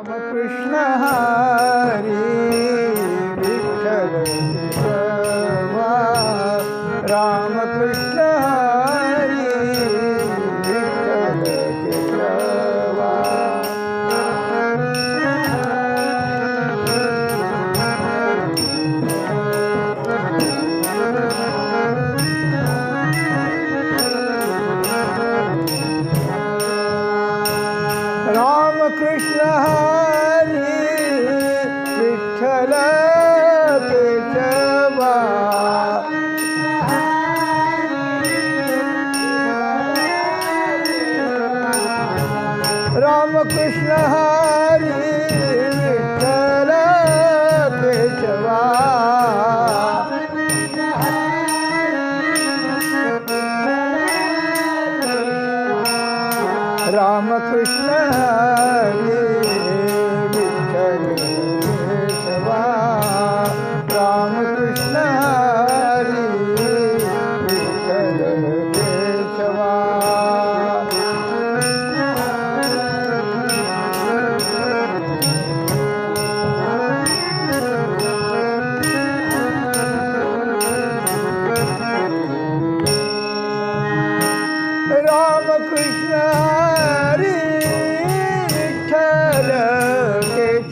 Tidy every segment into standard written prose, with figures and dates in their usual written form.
कृष्ण हरी विठ्ठल केशवा राम कृष्ण हरी विठ्ठल केशवा राम कृष्ण हरी विठ्ठल केशवा राम कृष्ण हरी विठ्ठल केशवा राम कृष्ण हरी विठ्ठल केशवा राम कृष्ण हरी विठ्ठल केशवा राम कृष्ण हरी विठ्ठल केशवा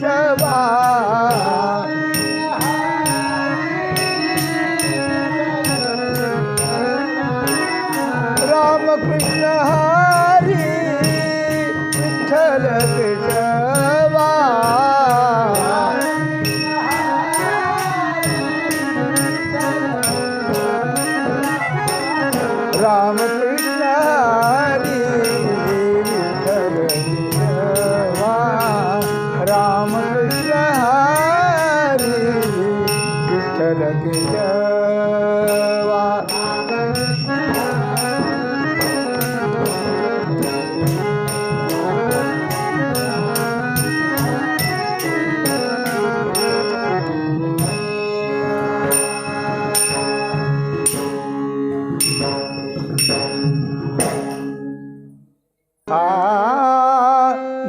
राम कृष्ण हरी विठ्ठल केशवा राम कृष्ण हरी विठ्ठल केशवा राम कृष्ण हरी विठ्ठल केशवा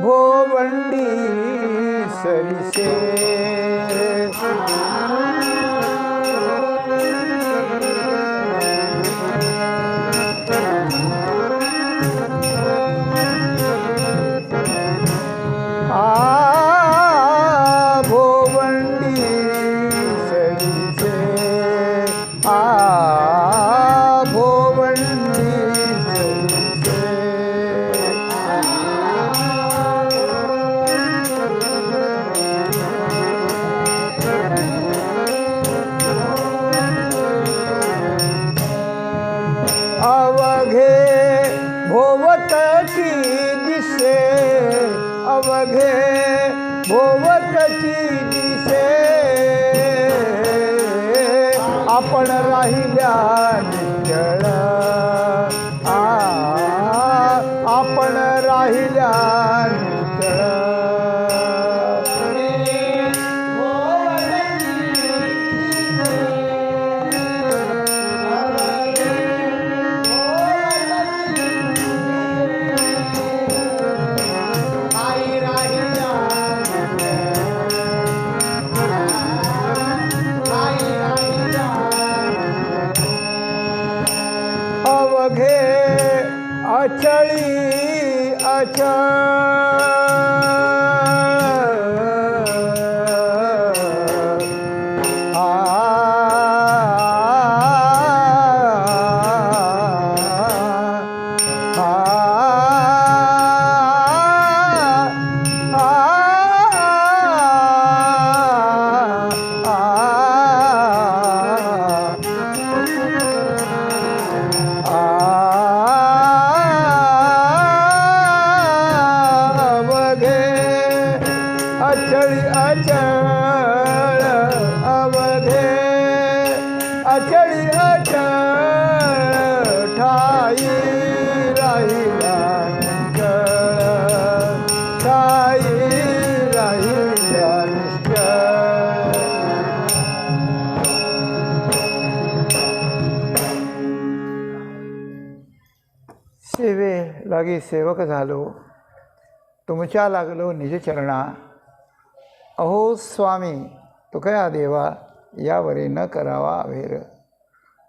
भोवंडी सरिसे भोवंडी सरिसे भोवंडी अवघे भोवतची दिसे अवघे भोवतची दिसे आपण राहिल्या निश्चळ आपण राहिल्या निश्चळ अवघे अचळी अचळी अचळ अवघे अचळी अचळ ठाई राहिला निश्चळ ठाई राहिला निश्चळ सेवे लागी सेवक झालो तुमच्या लागलो निज चरणा अहो स्वामी तुकया देवा यावरी न करावा अवेर.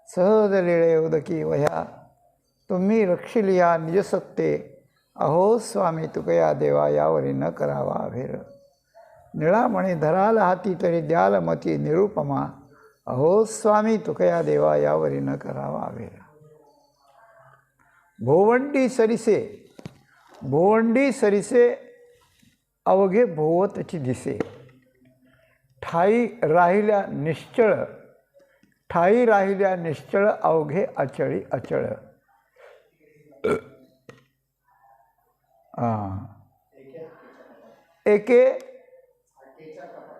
सहज लिळे उदकी वह्या तुम्ही रक्षिलिया निजसत्ते. अहो स्वामी तुकया देवा यावरी न करावा अवेर. निळामणी धराल हाती तरी द्याल मती निरुपमा. अहो स्वामी तुकया देवा यावरी न करावा अवेर. भोवंडी सरिसे भोवंडी सरिसे अवघे भोवतची दिसे. ठाई राहिल्या निश्चळ ठाई राहिल्या निश्चळ अवघे अचळी अचळ.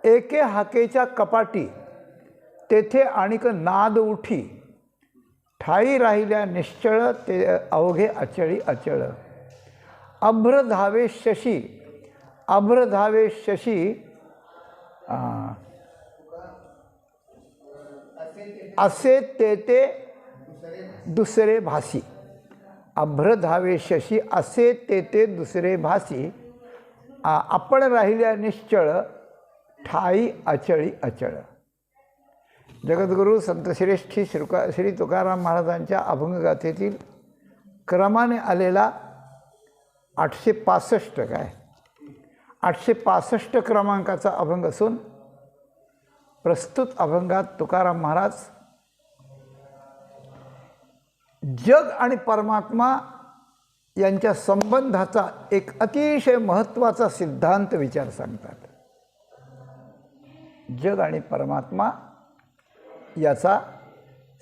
एके हाकेच्या कपाटी तेथे आणिक नाद उठी. ठाई राहिल्या निश्चळ ते अवघे अचळी अचळ. अभ्र धावे शशी अभ्र धावे शशी असे ते दुसरे भासी. अभ्र धावे शशी असे ते दुसरे भासी. आपण राहिल्या निश्चळ ठाई अचळी अचळ. जगद्गुरू संतश्रेष्ठी श्री तुकाराम महाराजांच्या अभंगगाथेतील क्रमाने आलेला 865 काय 865 क्रमांकाचा अभंग असून प्रस्तुत अभंगात तुकाराम महाराज जग आणि परमात्मा यांच्या संबंधाचा एक अतिशय महत्त्वाचा सिद्धांत विचार सांगतात. जग आणि परमात्मा याचा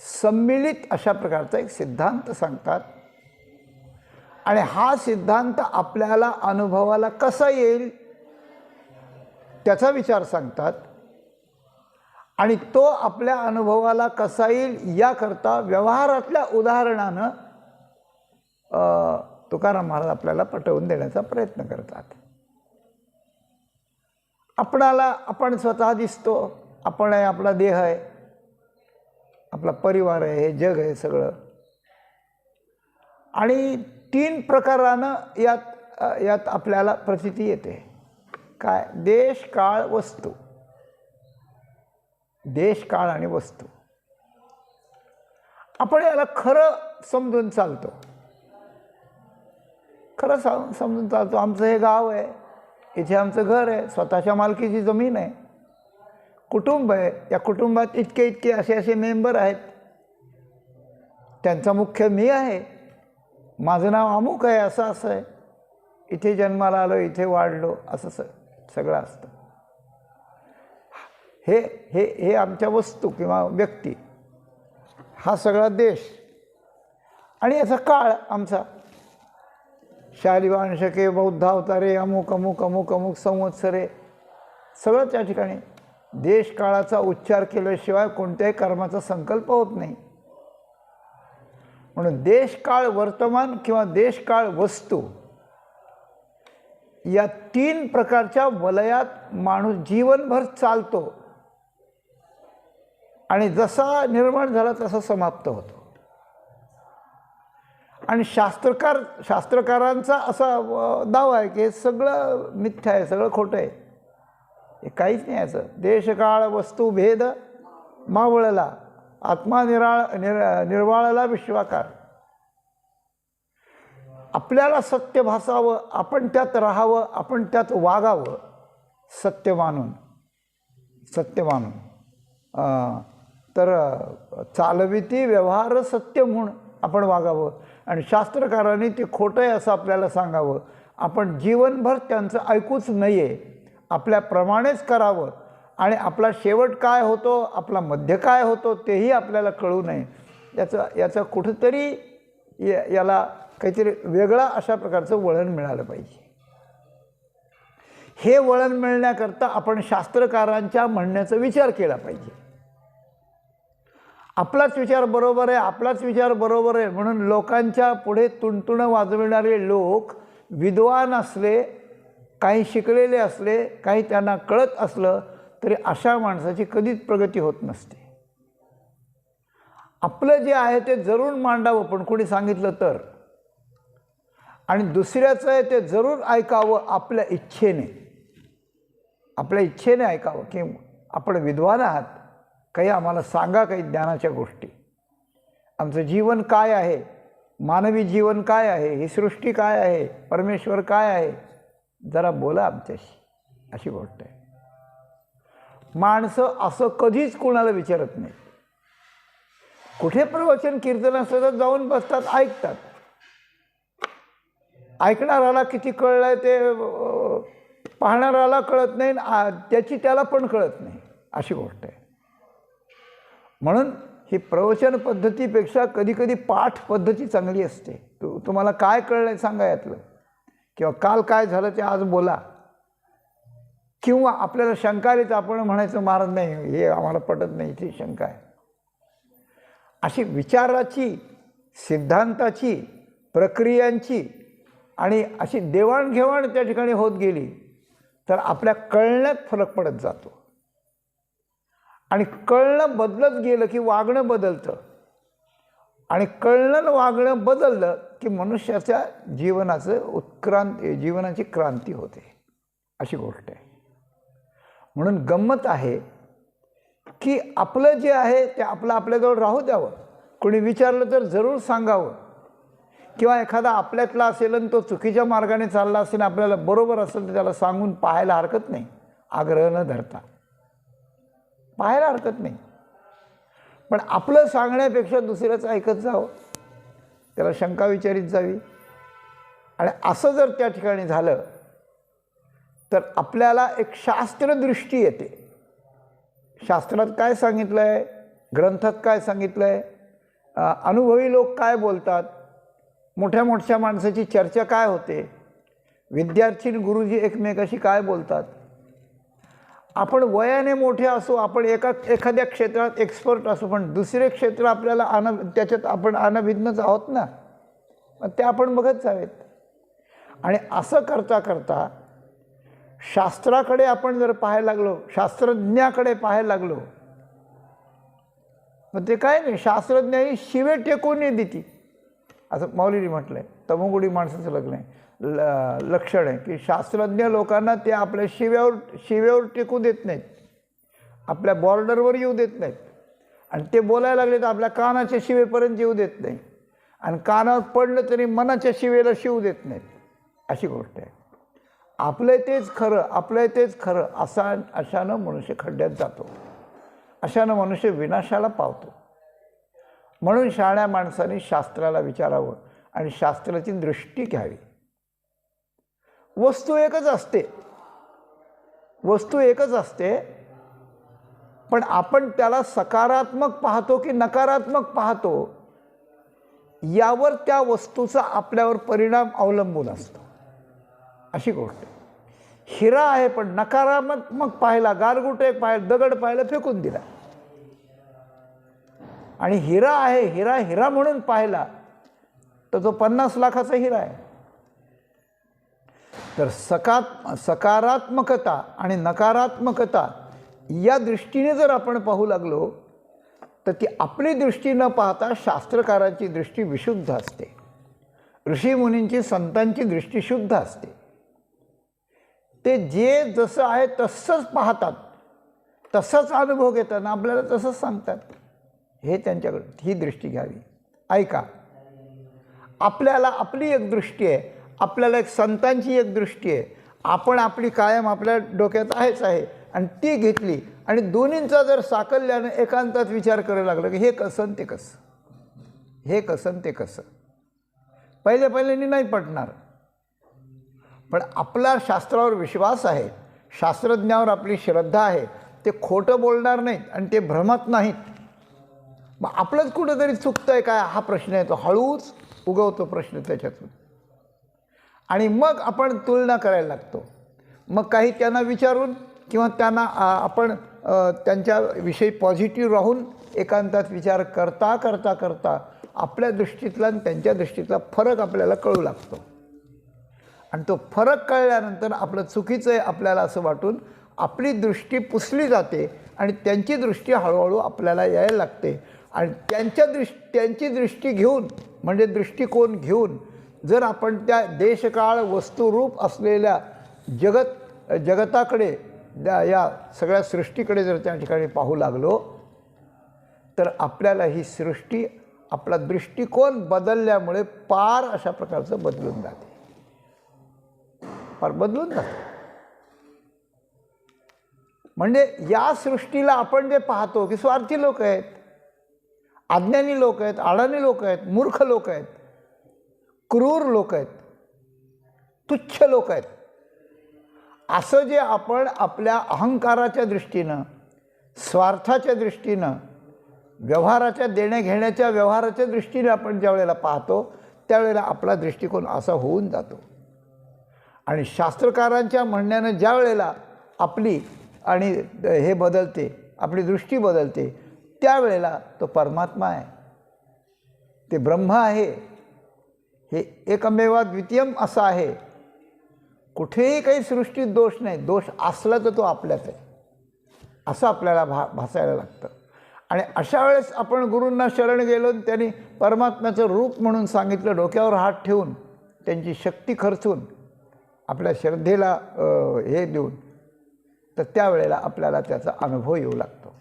सम्मिलित अशा प्रकारचा एक सिद्धांत सांगतात. आणि हा सिद्धांत आपल्याला अनुभवाला कसा येईल त्याचा विचार सांगतात. आणि तो आपल्या अनुभवाला कसा येईल याकरता व्यवहारातल्या उदाहरणानं तुकाराम महाराज आपल्याला पटवून देण्याचा प्रयत्न करतात. आपण स्वतः दिसतो, आपण आहे, आपला देह आहे, आपला परिवार आहे, हे जग आहे सगळं. आणि 3 प्रकारानं यात आपल्याला प्रचिती येते. काय? देश काळ वस्तू. देश काळ आणि वस्तू. आपण याला खरं समजून चालतो. खरं समजून चालतो. आमचं हे गाव आहे, इथे आमचं घर आहे, स्वतःच्या मालकीची जमीन आहे, कुटुंब आहे, या कुटुंबात इतके असे मेंबर आहेत, त्यांचा मुख्य मी आहे, माझं नाव अमुक आहे, असं आहे, इथे जन्माला आलो, इथे वाढलो, असं सगळं असतं. हे आमच्या वस्तू किंवा व्यक्ती, हा सगळा देश. आणि याचा काळ आमचा शालिवान शके बौद्धावतारे अमुक अमुक अमुक अमुक संवत्सरे सगळं त्या ठिकाणी. देश काळाचा उच्चार केल्याशिवाय कोणत्याही कर्माचा संकल्प होत नाही. म्हणून देशकाळ वर्तमान किंवा देशकाळ वस्तू या 3 प्रकारच्या वलयात माणूस जीवनभर चालतो आणि जसा निर्माण झाला तसा समाप्त होतो. आणि शास्त्रकारांचा असा दावा आहे की हे सगळं मिथ्या आहे, सगळं खोटं आहे, हे काहीच नाही. याचं देशकाळ वस्तू भेद मावळला आत्मा निर्वाळला विश्वाकार. आपल्याला सत्य भासावं, आपण त्यात राहावं, आपण त्यात वागावं, सत्य मानून तर चालविती व्यवहार सत्य म्हणून आपण वागावं. आणि शास्त्रकारांनी ते खोटं आहे असं आपल्याला सांगावं. आपण जीवनभर त्यांचं ऐकूच नये, आपल्याप्रमाणेच करावं. आणि आपला शेवट काय होतो, आपला मध्य काय होतो तेही आपल्याला कळू नये. याचं कुठंतरी याला काहीतरी वेगळा अशा प्रकारचं वळण मिळालं पाहिजे. हे वळण मिळण्याकरता आपण शास्त्रकारांच्या म्हणण्याचा विचार केला पाहिजे. आपलाच विचार बरोबर आहे, आपलाच विचार बरोबर आहे म्हणून लोकांच्या पुढे तुणतुणं वाजविणारे लोक विद्वान असले, काही शिकलेले असले, काही त्यांना कळत असलं तरी अशा माणसाची कधीच प्रगती होत नसते. आपलं जे आहे ते जरूर मांडावं, पण कोणी सांगितलं तर. आणि दुसऱ्याचं आहे ते जरूर ऐकावं आपल्या इच्छेने. आपल्या इच्छेने ऐकावं की आपण विद्वान आहात, काही आम्हाला सांगा, काही ज्ञानाच्या गोष्टी. आमचं जीवन काय आहे, मानवी जीवन काय आहे, ही सृष्टी काय आहे, परमेश्वर काय आहे, जरा बोला आमच्याशी, अशी गोष्ट आहे. माणसं असं कधीच कोणाला विचारत नाही. कुठे प्रवचन कीर्तन असलं तर जाऊन बसतात, ऐकतात. ऐकणाराला किती कळलंय ते पाहणाराला कळत नाही, त्याची त्याला पण कळत नाही, अशी गोष्ट आहे. म्हणून ही प्रवचन पद्धतीपेक्षा कधी कधी पाठ पद्धती चांगली असते. तुम्हाला काय कळलंय सांगा यातलं, किंवा काल काय झालं ते आज बोला. किंवा आपल्याला शंका आली तर आपण म्हणायचं महाराज नाही, हे आम्हाला पटत नाही, ती शंका आहे. अशी विचाराची, सिद्धांताची, प्रक्रियांची आणि अशी देवाणघेवाण त्या ठिकाणी होत गेली तर आपल्या कळण्यात फरक पडत जातो. आणि कळणं बदलत गेलं की वागणं बदलतं, आणि कळणं वागणं बदललं की मनुष्याच्या जीवनाची क्रांती होते, अशी गोष्ट आहे. म्हणून गंमत आहे की आपलं जे आहे ते आपलं आपल्याजवळ राहू द्यावं. कोणी विचारलं तर जरूर सांगावं. किंवा एखादा आपल्यातला असेल आणि तो चुकीच्या मार्गाने चालला असेल, आपल्याला बरोबर असेल तर त्याला सांगून पाहायला हरकत नाही, आग्रह न धरता पाहायला हरकत नाही. पण आपलं सांगण्यापेक्षा दुसऱ्याचं ऐकत जावं, त्याला शंका विचारित जावी. आणि असं जर त्या ठिकाणी झालं तर आपल्याला एक शास्त्रदृष्टी येते. शास्त्रात काय सांगितलं आहे, ग्रंथात काय सांगितलं आहे, अनुभवी लोक काय बोलतात, मोठ्या मोठ्या माणसाची चर्चा काय होते, विद्यार्थी गुरुजी एकमेकाशी काय बोलतात. आपण वयाने मोठे असू, आपण एखाद्या क्षेत्रात एक्सपर्ट असू, पण दुसरे क्षेत्र आपल्याला त्याच्यात आपण अनभिज्ञच आहोत ना, ते आपण बघत जावेत. आणि असं करता करता शास्त्राकडे आपण जर पाहायला लागलो, शास्त्रज्ञाकडे पाहायला लागलो, मग ते काय नाही, शास्त्रज्ञानी शिवे टेकून नाही देती, असं मौलीने म्हटलं आहे. तमोगुणी माणसाचं लक्षण आहे की शास्त्रज्ञ लोकांना ते आपल्या शिव्यावर टेकू देत नाहीत, आपल्या बॉर्डरवर येऊ देत नाहीत. आणि ते बोलायला लागले तर आपल्या कानाच्या शिवेपर्यंत येऊ देत नाही, आणि कानावर पडलं तरी मनाच्या शिवेला शिवू देत नाहीत, अशी गोष्ट आहे. आपलं तेच खरं, आपलं तेच खरं, अशानं मनुष्य खड्ड्यात जातो, अशानं मनुष्य विनाशाला पावतो. म्हणून शहाण्या माणसाने शास्त्राला विचारावं आणि शास्त्राची दृष्टी घ्यावी. वस्तू एकच असते, पण आपण त्याला सकारात्मक पाहतो की नकारात्मक पाहतो, यावर त्या वस्तूचा आपल्यावर परिणाम अवलंबून असतो, अशी गोष्ट आहे. हिरा आहे पण नकारात्मक पाहिला, गारगुट एक पाहिलं, दगड पाहिलं, फेकून दिला. आणि हिरा आहे, हिरा म्हणून पाहिला तर तो 50 लाखाचा हिरा आहे. तर सकारात्मकता आणि नकारात्मकता या दृष्टीने जर आपण पाहू लागलो तर ती आपली दृष्टी न पाहता शास्त्रकारांची दृष्टी विशुद्ध असते, ऋषीमुनींची, संतांची दृष्टी शुद्ध असते. ते जे जसं आहे तसंच पाहतात, तसाच अनुभव घेताना आपल्याला तसंच सांगतात. हे त्यांच्याकडे ही दृष्टी घ्यावी. ऐका, आपल्याला आपली एक दृष्टी आहे, आपल्याला एक संतांची एक दृष्टी आहे, आपण आपली कायम आपल्या डोक्यात आहे, आणि ती घेतली आणि दोन्हींचा जर साकल्यानं एकांतात विचार करायला लागला की हे कसं ते कसं, हे कसं ते कसं, पहिल्यांनी नाही पटणार. पण आपला शास्त्रावर विश्वास आहे, शास्त्रज्ञावर आपली श्रद्धा आहे, ते खोटं बोलणार नाहीत आणि ते भ्रमत नाहीत. मग आपलंच कुठंतरी चुकतंय काय हा प्रश्न येतो, हळूच उगवतो प्रश्न त्याच्यातून. आणि मग आपण तुलना करायला लागतो. मग काही त्यांना विचारून किंवा त्यांना आपण त्यांच्याविषयी पॉझिटिव्ह राहून एकांतात विचार करता करता करता आपल्या दृष्टीतला आणि त्यांच्या दृष्टीतला फरक आपल्याला कळू लागतो. आणि तो फरक कळल्यानंतर आपलं चुकीचं आहे आपल्याला असं वाटून आपली दृष्टी पुसली जाते आणि त्यांची दृष्टी हळूहळू आपल्याला यायला लागते. आणि त्यांची दृष्टी घेऊन, म्हणजे दृष्टिकोन घेऊन जर आपण त्या देशकाळ वस्तुरूप असलेल्या जगताकडे या सगळ्या सृष्टीकडे जर त्या ठिकाणी पाहू लागलो तर आपल्याला ही सृष्टी आपला दृष्टिकोन बदलल्यामुळे पार अशा प्रकारचं बदलून जाते, फार बदलून जाते. म्हणजे या सृष्टीला आपण जे पाहतो की स्वार्थी लोक आहेत, अज्ञानी लोक आहेत, अडाणी लोक आहेत, मूर्ख लोक आहेत, क्रूर लोक आहेत, तुच्छ लोक आहेत, असं जे आपण आपल्या अहंकाराच्या दृष्टीनं, स्वार्थाच्या दृष्टीनं, व्यवहाराच्या देण्याघेण्याच्या व्यवहाराच्या दृष्टीने आपण ज्या वेळेला पाहतो त्यावेळेला आपला दृष्टिकोन असा होऊन जातो. आणि शास्त्रकारांच्या म्हणण्यानं ज्या वेळेला आपली आणि हे बदलते, आपली दृष्टी बदलते, त्यावेळेला तो परमात्मा आहे, ते ब्रह्म आहे, हे एकमेवा द्वितीयम असं आहे. कुठेही काही सृष्टीत दोष नाही, दोष असला तर तो आपल्यात आहे असं आपल्याला भासायला लागतं. आणि अशा वेळेस आपण गुरूंना शरण गेलो, त्यांनी परमात्म्याचं रूप म्हणून सांगितलं, डोक्यावर हात ठेवून त्यांची शक्ती खर्चून आपल्या श्रद्धेला हे देऊन, तर त्यावेळेला आपल्याला त्याचा अनुभव येऊ लागतो.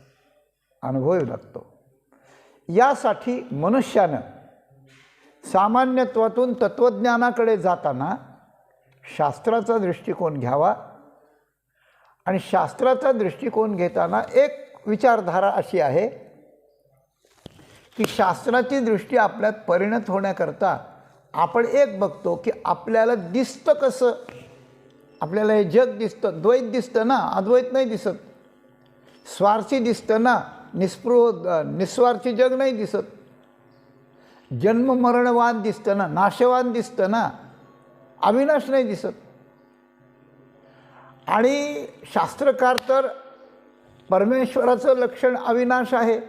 यासाठी मनुष्यानं सामान्यत्वातून तत्त्वज्ञानाकडे जाताना शास्त्राचा दृष्टिकोन घ्यावा. आणि शास्त्राचा दृष्टिकोन घेताना एक विचारधारा अशी आहे की शास्त्राची दृष्टी आपल्यात परिणत होण्याकरता आपण एक बघतो की आपल्याला दिसतं कसं, आपल्याला हे जग दिसतं, द्वैत दिसतं ना, अद्वैत नाही दिसत. स्वार्थी दिसतं ना, निस्वार्थी जग नाही दिसत. जन्म मरणवान दिसतं ना, नाशवान दिसतं ना, अविनाश नाही दिसत. आणि शास्त्रकार तर परमेश्वराचं लक्षण अविनाश आहे,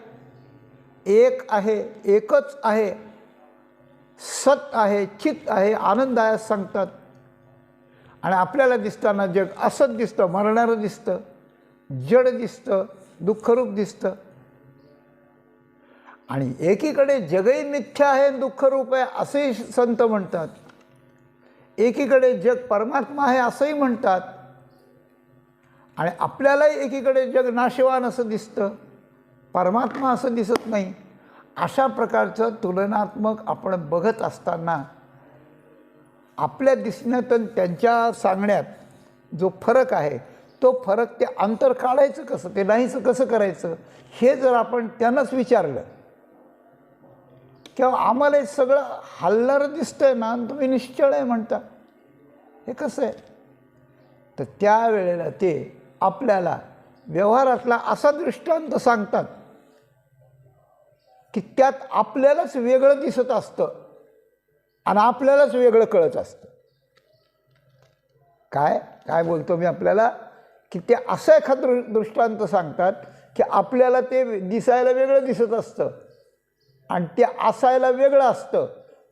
एक आहे, एकच आहे, सत आहे, चित आहे, आनंद आहे सांगतात. आणि आपल्याला दिसताना जग असत दिसतं, मरणारं दिसतं, जड दिसतं, दुःखरूप दिसतं. आणि एकीकडे जगही मिथ्या आहे, दुःखरूप आहे असंही संत म्हणतात, एकीकडे जग परमात्मा आहे असंही म्हणतात. आणि आपल्यालाही एकीकडे जग नाशवान असं दिसतं, परमात्मा असं दिसत नाही. अशा प्रकारचं तुलनात्मक आपण बघत असताना आपल्या दिसण्यात आणि त्यांच्या सांगण्यात जो फरक आहे, तो फरक ते अंतर काढायचं कसं, ते नाहीचं कसं करायचं, हे जर आपण त्यांनाच विचारलं किंवा आम्हाला हे सगळं हलणारं दिसतंय ना आणि तुम्ही निश्चळ आहे म्हणता, हे कसं आहे, तर त्यावेळेला ते आपल्याला व्यवहारातला असा दृष्टांत सांगतात की त्यात आपल्यालाच वेगळं दिसत असतं आणि आपल्यालाच वेगळं कळत असतं. काय काय बोलतो मी आपल्याला, की ते असं एखादं दृष्टांत सांगतात की आपल्याला ते दिसायला वेगळं दिसत असतं आणि ते असायला वेगळं असतं,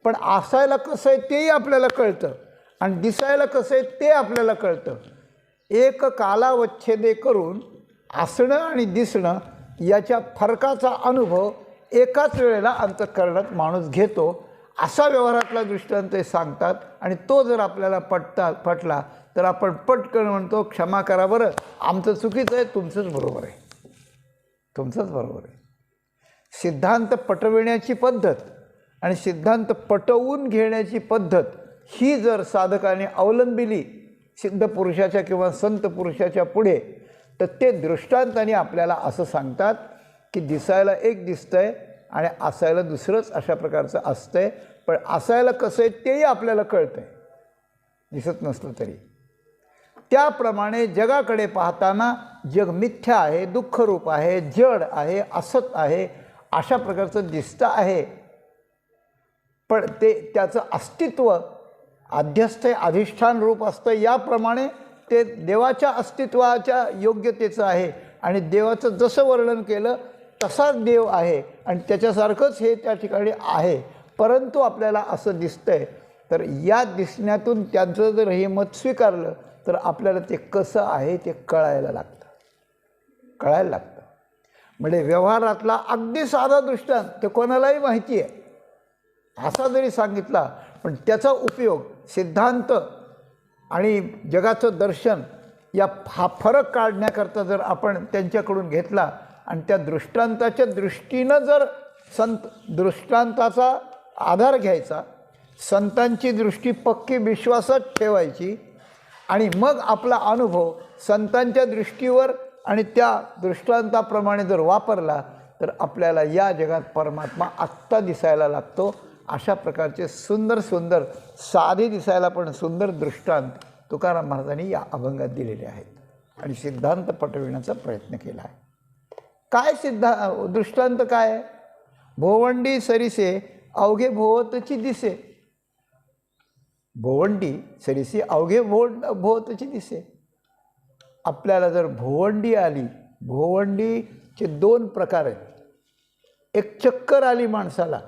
पण असायला कसं आहे तेही आपल्याला कळतं आणि दिसायला कसं आहे ते आपल्याला कळतं. एक कालावच्छेदे करून असणं आणि दिसणं याच्या फरकाचा अनुभव एकाच वेळेला अंतःकरणात माणूस घेतो, असा व्यवहारातला दृष्टांत ते सांगतात. आणि तो जर आपल्याला पटला तर आपण पटकन म्हणतो, क्षमा करा बरं, आमचं चुकीचं आहे, तुमचंच बरोबर आहे, तुमचंच बरोबर आहे. सिद्धांत पटविण्याची पद्धत आणि सिद्धांत पटवून घेण्याची पद्धत ही जर साधकाने अवलंबिली सिद्ध पुरुषाच्या किंवा संत पुरुषाच्या पुढे, तर ते दृष्टांताने आपल्याला असं सांगतात की दिसायला एक दिसतंय आणि असायला दुसरंच अशा प्रकारचं असतंय, पण असायला कसं आहे तेही आपल्याला कळतंय, दिसत नसलं तरी. त्याप्रमाणे जगाकडे पाहताना जग मिथ्या आहे, दुःखरूप आहे, जड आहे, असत आहे, अशा प्रकारचं दिसतं आहे. पण ते त्याचं अस्तित्व अध्यस्थ अधिष्ठान रूप असतं, याप्रमाणे ते देवाच्या अस्तित्वाच्या योग्यतेचं आहे. आणि देवाचं जसं वर्णन केलं तसाच देव आहे आणि त्याच्यासारखंच हे त्या ठिकाणी आहे. परंतु आपल्याला असं दिसतंय, तर या दिसण्यातून त्यांचं जर हे मत स्वीकारलं तर आपल्याला ते कसं आहे ते कळायला लागतं. म्हणजे व्यवहारातला अगदी साधा दृष्टांत ते कोणालाही माहिती आहे असा जरी सांगितला, पण त्याचा उपयोग सिद्धांत आणि जगाचं दर्शन हा फरक काढण्याकरता जर आपण त्यांच्याकडून घेतला आणि त्या दृष्टांताच्या दृष्टीनं जर दृष्टांताचा आधार घ्यायचा, संतांची दृष्टी पक्की विश्वासात ठेवायची आणि मग आपला अनुभव संतांच्या दृष्टीवर आणि त्या दृष्टांताप्रमाणे जर वापरला तर आपल्याला या जगात परमात्मा आत्ता दिसायला लागतो. अशा प्रकारचे सुंदर सुंदर, साधे दिसायला पण सुंदर दृष्टांत तुकाराम महाराजांनी या अभंगात दिलेले आहेत आणि सिद्धांत पटविण्याचा प्रयत्न केला आहे. काय दृष्टांत काय आहे? भोवंडी सरिसे अवघे भोवतची दिसे. भोवंडी सरिसे अवघे भोवतची दिसे. आपल्याला जर भोवंडी आली, भोवंडीचे 2 प्रकार आहेत. एक चक्कर आली माणसाला,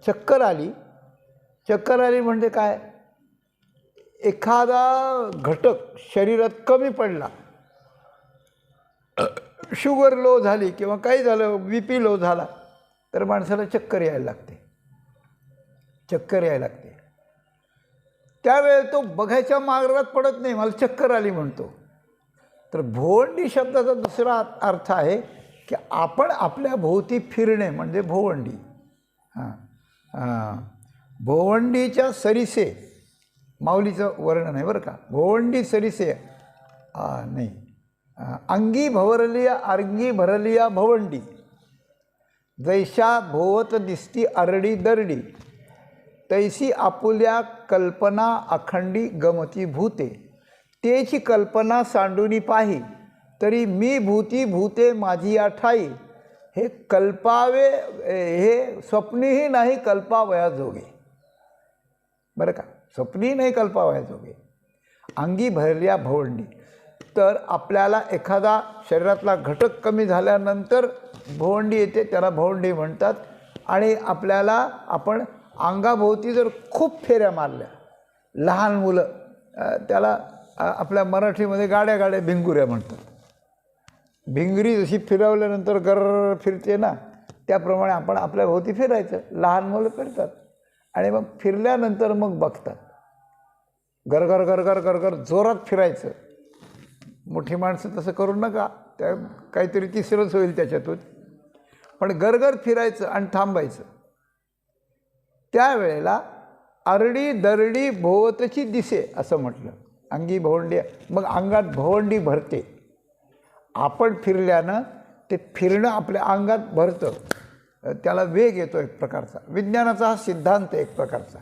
चक्कर आली म्हणजे काय? एखादा घटक शरीरात कमी पडला, शुगर लो झाली किंवा काही झालं, BP लो झाला तर माणसाला चक्कर यायला लागते. त्यावेळेस तो बघायच्या मार्गात पडत नाही, मला चक्कर आली म्हणतो. तर भोवंडी शब्दाचा दुसरा अर्थ आहे की आपण आपल्या भोवती फिरणे म्हणजे भोवंडी. भोवंडीच्या सरिसे, माऊलीचं वर्णन आहे बरं का. भोवंडी सरिसे नाही, अंगी भरलिया भवंडी, जैशा भोवत दिसती अरडी दरडी, तैसी आपुल्या कल्पना अखंडी गमती भूते, तेची कल्पना सांडूनी पाही, तरी मी भूते माझी आठाई, हे कल्पावे हे स्वप्नीही नाही कल्पावया जोगे. बरं का, स्वप्नी नाही कल्पावया जोगे. अंगी भरल्या भवंडी, तर आपल्याला एखादा शरीरातला घटक कमी झाल्यानंतर भोवंडी येते, त्याला भोवंडी म्हणतात. आणि आपण अंगाभोवती जर खूप फेऱ्या मारल्या, लहान मुलं त्याला आपल्या मराठीमध्ये गाड्या भिंगुऱ्या म्हणतात. भिंगरी जशी फिरवल्यानंतर गर फिरते ना, त्याप्रमाणे आपण आपल्या भोवती फिरायचं. लहान मुलं फिरतात आणि मग फिरल्यानंतर मग बघतात. गरगर गरगर गरगर जोरात फिरायचं. मोठी माणसं तसं करू नका, त्या काहीतरी तिसरंच होईल त्याच्यातून. पण गरगर फिरायचं आणि थांबायचं. त्यावेळेला अरडी दरडी भोवतची दिसे असं म्हटलं. अंगी भोवंडी, मग अंगात भोवंडी भरते. आपण फिरल्यानं ते फिरणं आपल्या अंगात भरतं, त्याला वेग येतो एक प्रकारचा. विज्ञानाचा हा सिद्धांत आहे, एक प्रकारचा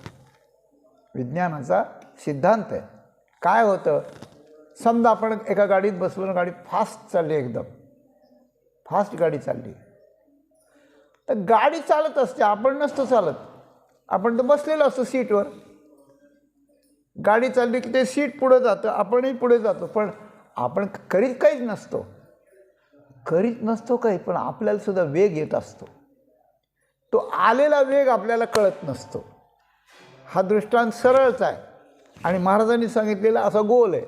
विज्ञानाचा सिद्धांत आहे. काय होतं, समजा आपण एका गाडीत बसलो ना, गाडी फास्ट चालली, एकदम फास्ट गाडी चालली, तर गाडी चालत असते, आपण नसतो चालत. आपण तर बसलेलो असतो सीटवर. गाडी चालली की ते सीट पुढं जातं, आपणही पुढे जातो, पण आपण काहीच नसतो काही, पण आपल्याला सुद्धा वेग येत असतो. तो आलेला वेग आपल्याला कळत नसतो. हा दृष्टांत सरळच आहे आणि महाराजांनी सांगितलेला असा गोल आहे.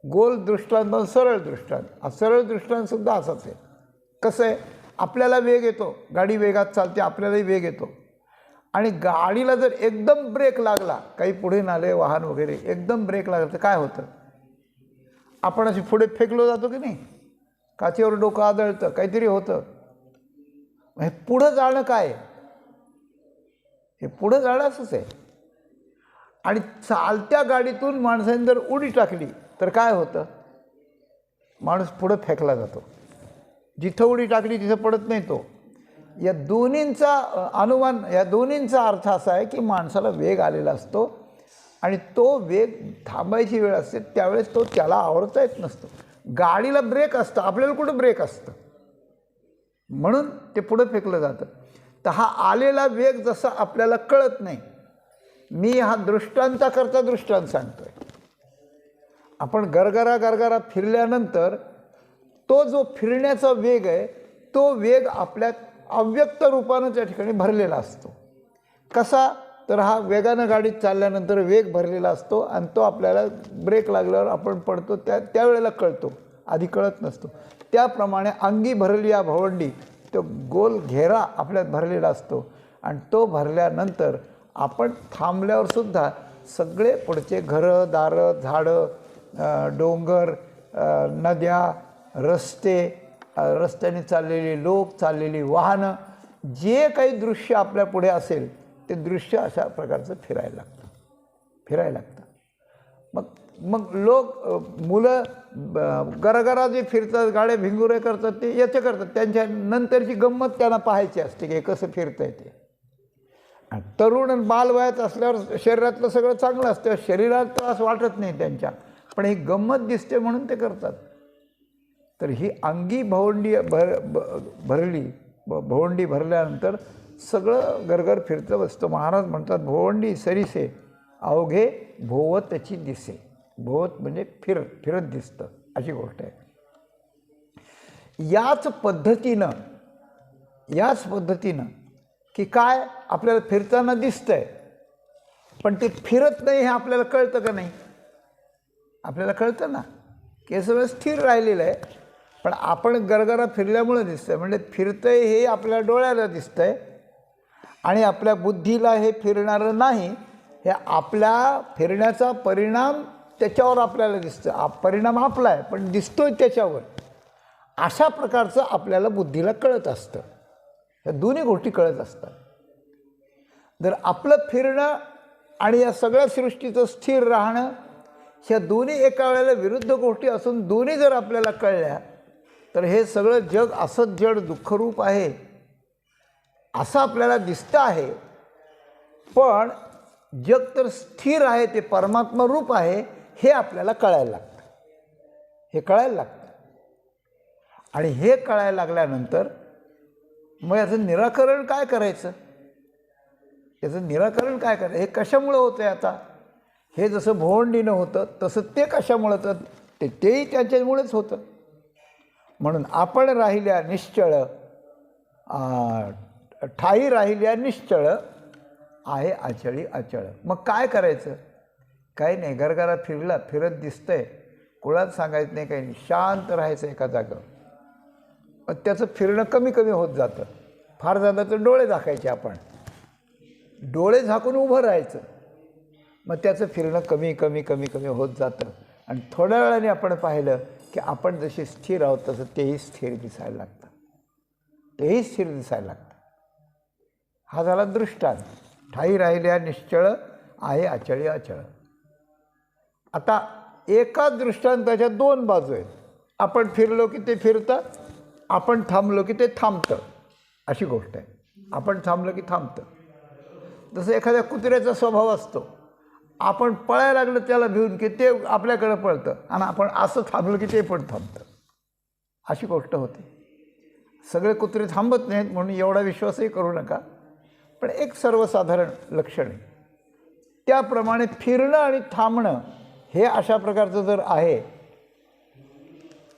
गोल दृष्टांत, सरळ दृष्टांत. हा सरळ दृष्टांतसुद्धा असाच आहे. कसं आहे, आपल्याला वेग येतो, गाडी वेगात चालते, आपल्यालाही वेग येतो. आणि गाडीला जर एकदम ब्रेक लागला, काही पुढे नाले वाहन वगैरे एकदम ब्रेक लागला तर काय होतं, आपण असे पुढे फेकलो जातो की नाही, काचेवर डोकं आदळतं, काहीतरी होतं. हे पुढं जाणं काय, हे पुढं जाणं असंच आहे. आणि चालत्या गाडीतून माणसाने जर उडी टाकली तर काय होतं, माणूस पुढं फेकला जातो. जिथं उडी टाकली तिथं पडत नाही तो. या दोन्हींचा अनुमान, या दोन्हींचा अर्थ असा आहे की माणसाला वेग आलेला असतो आणि तो वेग थांबायची वेळ असते, त्यावेळेस तो त्याला आवरता येत नसतो. गाडीला ब्रेक असतं, आपल्याला कुठं ब्रेक असतं, म्हणून ते पुढं फेकलं जातं. तर हा आलेला वेग जसा आपल्याला कळत नाही. मी हा दृष्टांताकरता दृष्टांत सांगतोय. आपण गरगरा फिरल्यानंतर तो जो फिरण्याचा वेग आहे, तो वेग आपल्या अव्यक्त रूपानं त्या ठिकाणी भरलेला असतो. कसा, तर हा वेगानं गाडीत चालल्यानंतर वेग भरलेला असतो आणि तो आपल्याला ब्रेक लागल्यावर आपण पडतो, त्यावेळेला कळतो, आधी कळत नसतो. त्याप्रमाणे अंगी भरली या भवंडी, तो गोल घेरा आपल्यात भरलेला असतो आणि तो भरल्यानंतर आपण थांबल्यावर सुद्धा सगळे पुढचे घरं दारं झाडं डोंगर नद्या रस्ते रस्त्याने चाललेली लोक चाललेली वाहनं जे काही दृश्य आपल्या पुढे असेल ते दृश्य अशा प्रकारचं फिरायला लागतं मग मग लोक मुलं गरागरा जे फिरतात गाड्या भिंगुरे करतात ते याचे करतात त्यांच्या नंतरची गंमत त्यांना पाहायची असते की कसं फिरतंय ते तरुण आणि बालवयात असल्यावर शरीरातलं सगळं चांगलं असतं शरीरात त्रास वाटत नाही त्यांच्या पण ही गंमत दिसते म्हणून ते करतात तर ही अंगी भवंडी भवंडी भरल्यानंतर सगळं गरगर फिरतं बसतं महाराज म्हणतात भोवंडी सरीसे अवघे भोवतची दिसे भोवत म्हणजे फिरत दिसतं अशी गोष्ट आहे याच पद्धतीनं की काय आपल्याला फिरताना दिसतंय पण ते फिरत नाही हे आपल्याला कळतं का नाही आपल्याला कळतं ना की सगळं स्थिर राहिलेलं आहे पण आपण गरगरा फिरल्यामुळे दिसतंय म्हणजे फिरतंय हे आपल्या डोळ्याला दिसतंय आणि आपल्या बुद्धीला हे फिरणारं नाही हे आपल्या फिरण्याचा परिणाम त्याच्यावर आपल्याला दिसतं परिणाम आपला आहे पण दिसतोय त्याच्यावर अशा प्रकारचं आपल्याला बुद्धीला कळत असतं या दोन्ही गोष्टी कळत असतात जर आपलं फिरणं आणि या सगळ्या सृष्टीचं स्थिर राहणं ह्या दोन्ही एका वेळेला विरुद्ध गोष्टी असून दोन्ही जर आपल्याला कळल्या तर हे सगळं जग असंच जड दुःखरूप आहे असं आपल्याला दिसतं आहे पण जग तर स्थिर आहे ते परमात्मा रूप आहे हे आपल्याला कळायला लागतं आणि हे कळायला लागल्यानंतर मग याचं निराकरण काय करायचं हे कशामुळं होतं आहे आता हे जसं भोवंडीनं होतं तसं ते कशामुळं तर तेही त्याच्यामुळेच होतं म्हणून आपण राहिल्या निश्चळ ठाई राहिल्या निश्चळ आहे अचळी अचळ मग काय करायचं काही नाही गरगरा फिरत दिसतंय कोणाला सांगायचं नाही काही नाही शांत राहायचं एका जागेवर मग त्याचं फिरणं कमी होत जातं फार झालं तर डोळे झाकायचे आपण डोळे झाकून उभं राहायचं मग त्याचं फिरणं कमी होत जातं आणि थोड्या वेळाने आपण पाहिलं की आपण जसे स्थिर आहोत तसं तेही स्थिर दिसायला लागतं हा झाला दृष्टांत ठाई राहिल्या निश्चळ आहे अचळी अचळ आता एकाच दृष्टांताच्या दोन बाजू आहेत आपण फिरलो की ते फिरतं आपण थांबलो की ते थांबतं अशी गोष्ट आहे आपण थांबलो की थांबतं जसं एखाद्या कुत्र्याचा स्वभाव असतो आपण पळायला लागलं त्याला भिवून की ते आपल्याकडे पळतं आणि आपण असं थांबलं की ते पण थांबतं अशी गोष्ट होते सगळे कुत्रे थांबत नाहीत म्हणून एवढा विश्वासही करू नका पण एक सर्वसाधारण लक्षण आहे त्याप्रमाणे फिरणं आणि थांबणं हे अशा प्रकारचं जर आहे